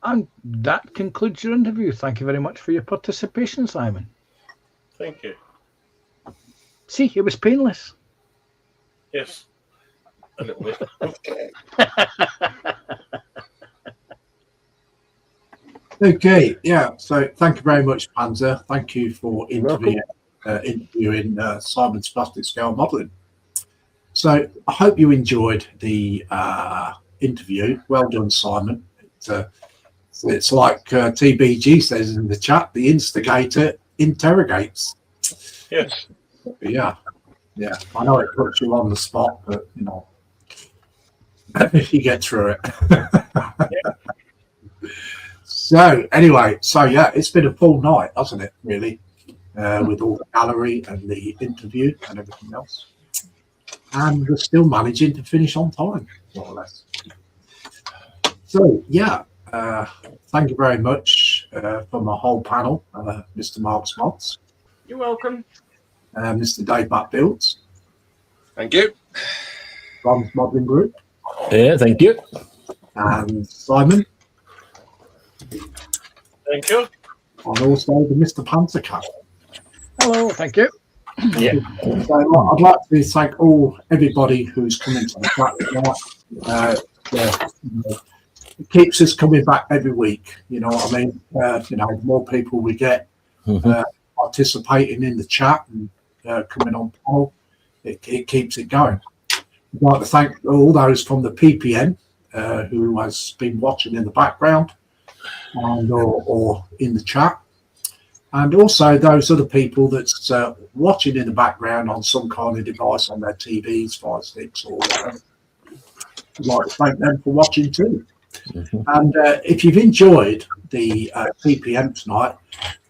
S2: And that concludes your interview. Thank you very much for your participation, Simon.
S4: Thank you.
S2: See, it was painless.
S4: Yes, a little bit.
S1: Okay, yeah. So thank you very much, Panzer. Thank you for interviewing Simon's plastic scale modelling. So I hope you enjoyed the interview. Well done, Simon. It's like TBG says in the chat, the instigator interrogates.
S4: Yes.
S1: Yeah. I know it puts you on the spot, but you know, you get through it. So anyway, it's been a full night, hasn't it? Really, with all the gallery and the interview and everything else, and we're still managing to finish on time, more or less. So thank you very much from my whole panel, Mr. Mark Smotts.
S7: You're welcome.
S1: Mr. Dave Builds.
S6: Thank you.
S1: Ron's Modelling Group.
S5: Yeah, thank you.
S1: And Simon.
S4: Thank you.
S1: And also the Mr. Panzercat.
S2: Hello, thank you.
S5: Yeah.
S1: So I'd like to thank everybody who's come into the chat. It keeps us coming back every week. You know what I mean? The more people we get participating in the chat and coming on panel, it keeps it going. I'd like to thank all those from the PPN who has been watching in the background and or in the chat, and also those other people that's watching in the background on some kind of device on their TVs, Fire Sticks, or whatever. I'd like to thank them for watching too. And if you've enjoyed the PPM tonight,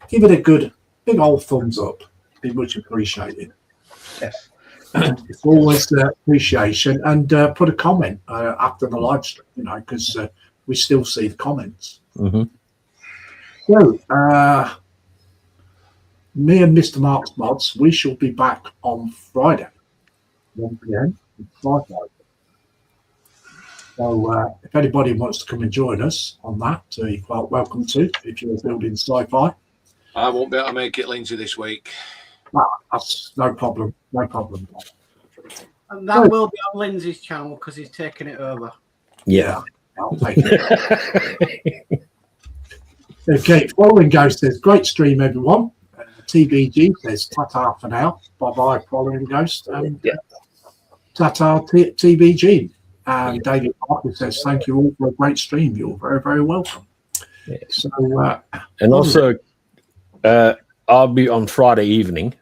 S1: give it a good big old thumbs up. Be much appreciated.
S2: Yes.
S1: It's always appreciation, and put a comment after the live stream, because we still see the comments.
S5: Mhm.
S1: So, me and Mr. Mark's Mods, we shall be back on Friday, 1 p.m. Friday. So, if anybody wants to come and join us on that, you're quite welcome to. If you're building sci-fi,
S6: I won't be able to make it, Lindsay, this week.
S1: that's no problem. No problem.
S3: And that will be on Lindsay's channel because he's taking it over.
S5: Yeah.
S1: I'll take it. Okay, Following Ghost says, great stream, everyone. TBG says, ta-ta for now. Bye-bye, Following Ghost. And ta-ta, TBG. And David Parker says, thank you all for a great stream. You're very, very welcome.
S5: Yeah.
S1: So,
S5: And also, I'll be on Friday evening,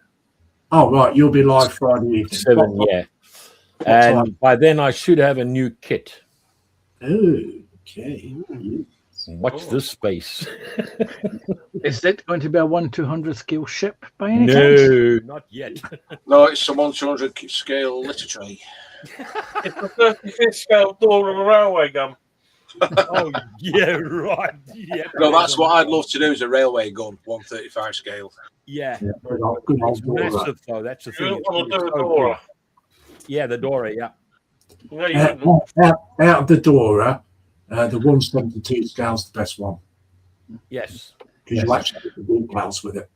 S1: oh, right, you'll be live Friday evening.
S5: 7, yeah. And by then I should have a new kit.
S1: Okay.
S5: Watch this space.
S2: Is it going to be a 1/200 scale ship by any chance?
S5: No, not yet.
S6: No, it's some 100 scale literature.
S4: It's the 35th scale door of a railway gun.
S5: Oh, yeah, right. Yeah,
S6: No, that's what I'd love to do is a railway gun, 135 scale.
S5: Yeah.
S1: Yeah, good old
S5: It's
S1: Dora.
S5: massive, though. That's the
S4: You
S5: thing.
S4: don't want to do a
S5: It's so
S4: Dora.
S5: big. Yeah, the Dora, yeah.
S4: No, you wouldn't.
S1: Out of the Dora, the 172 scale's the best one
S5: Yes.
S1: because you actually get the details with it.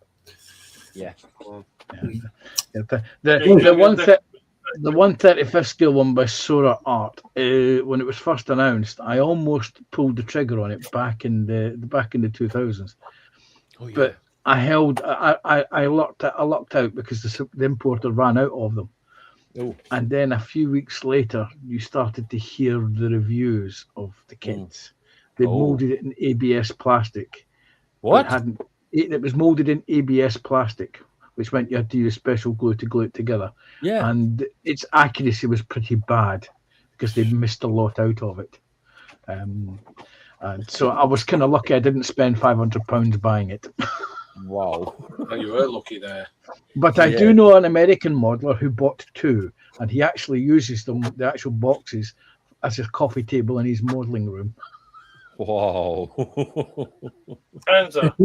S5: Yeah.
S2: The 135th scale one by Sora Art, when it was first announced, I almost pulled the trigger on it back in the 2000s.
S5: Oh, yeah.
S2: But I lucked out because the importer ran out of them.
S5: Oh.
S2: And then a few weeks later, you started to hear the reviews of the kits. They
S5: Oh.
S2: molded it in ABS plastic.
S5: What?
S2: It was molded in ABS plastic, which meant you had to use special glue to glue it together.
S5: Yeah.
S2: And its accuracy was pretty bad because they missed a lot out of it. And so I was kind of lucky I didn't spend £500 buying it.
S5: Wow.
S6: Oh, you were lucky there.
S2: But I
S5: Yeah.
S2: do know an American modeler who bought 2, and he actually uses them, the actual boxes, as a coffee table in his modeling room.
S5: Wow.
S4: Hands up.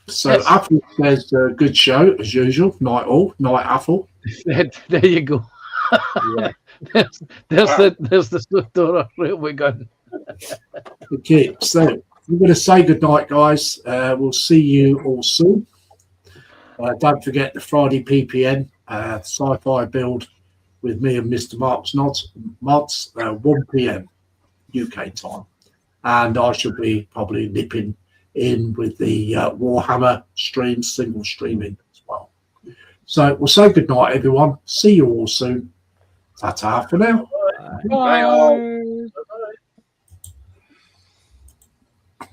S1: So
S2: Yes.
S1: Apple says, good show as usual. Night all, night Apple.
S2: There you go.
S5: Yeah.
S2: there's the Dora railway gun.
S1: Okay, so we're going to say good night, guys. We'll see you all soon. Don't forget the Friday PPN sci-fi build with me and Mr. Mark's Mods, 1 p.m. UK time. And I shall be probably nipping in with the Warhammer stream, single streaming as well. So we'll say good night, everyone. See you all soon. Ta-ta for now.
S6: Bye all.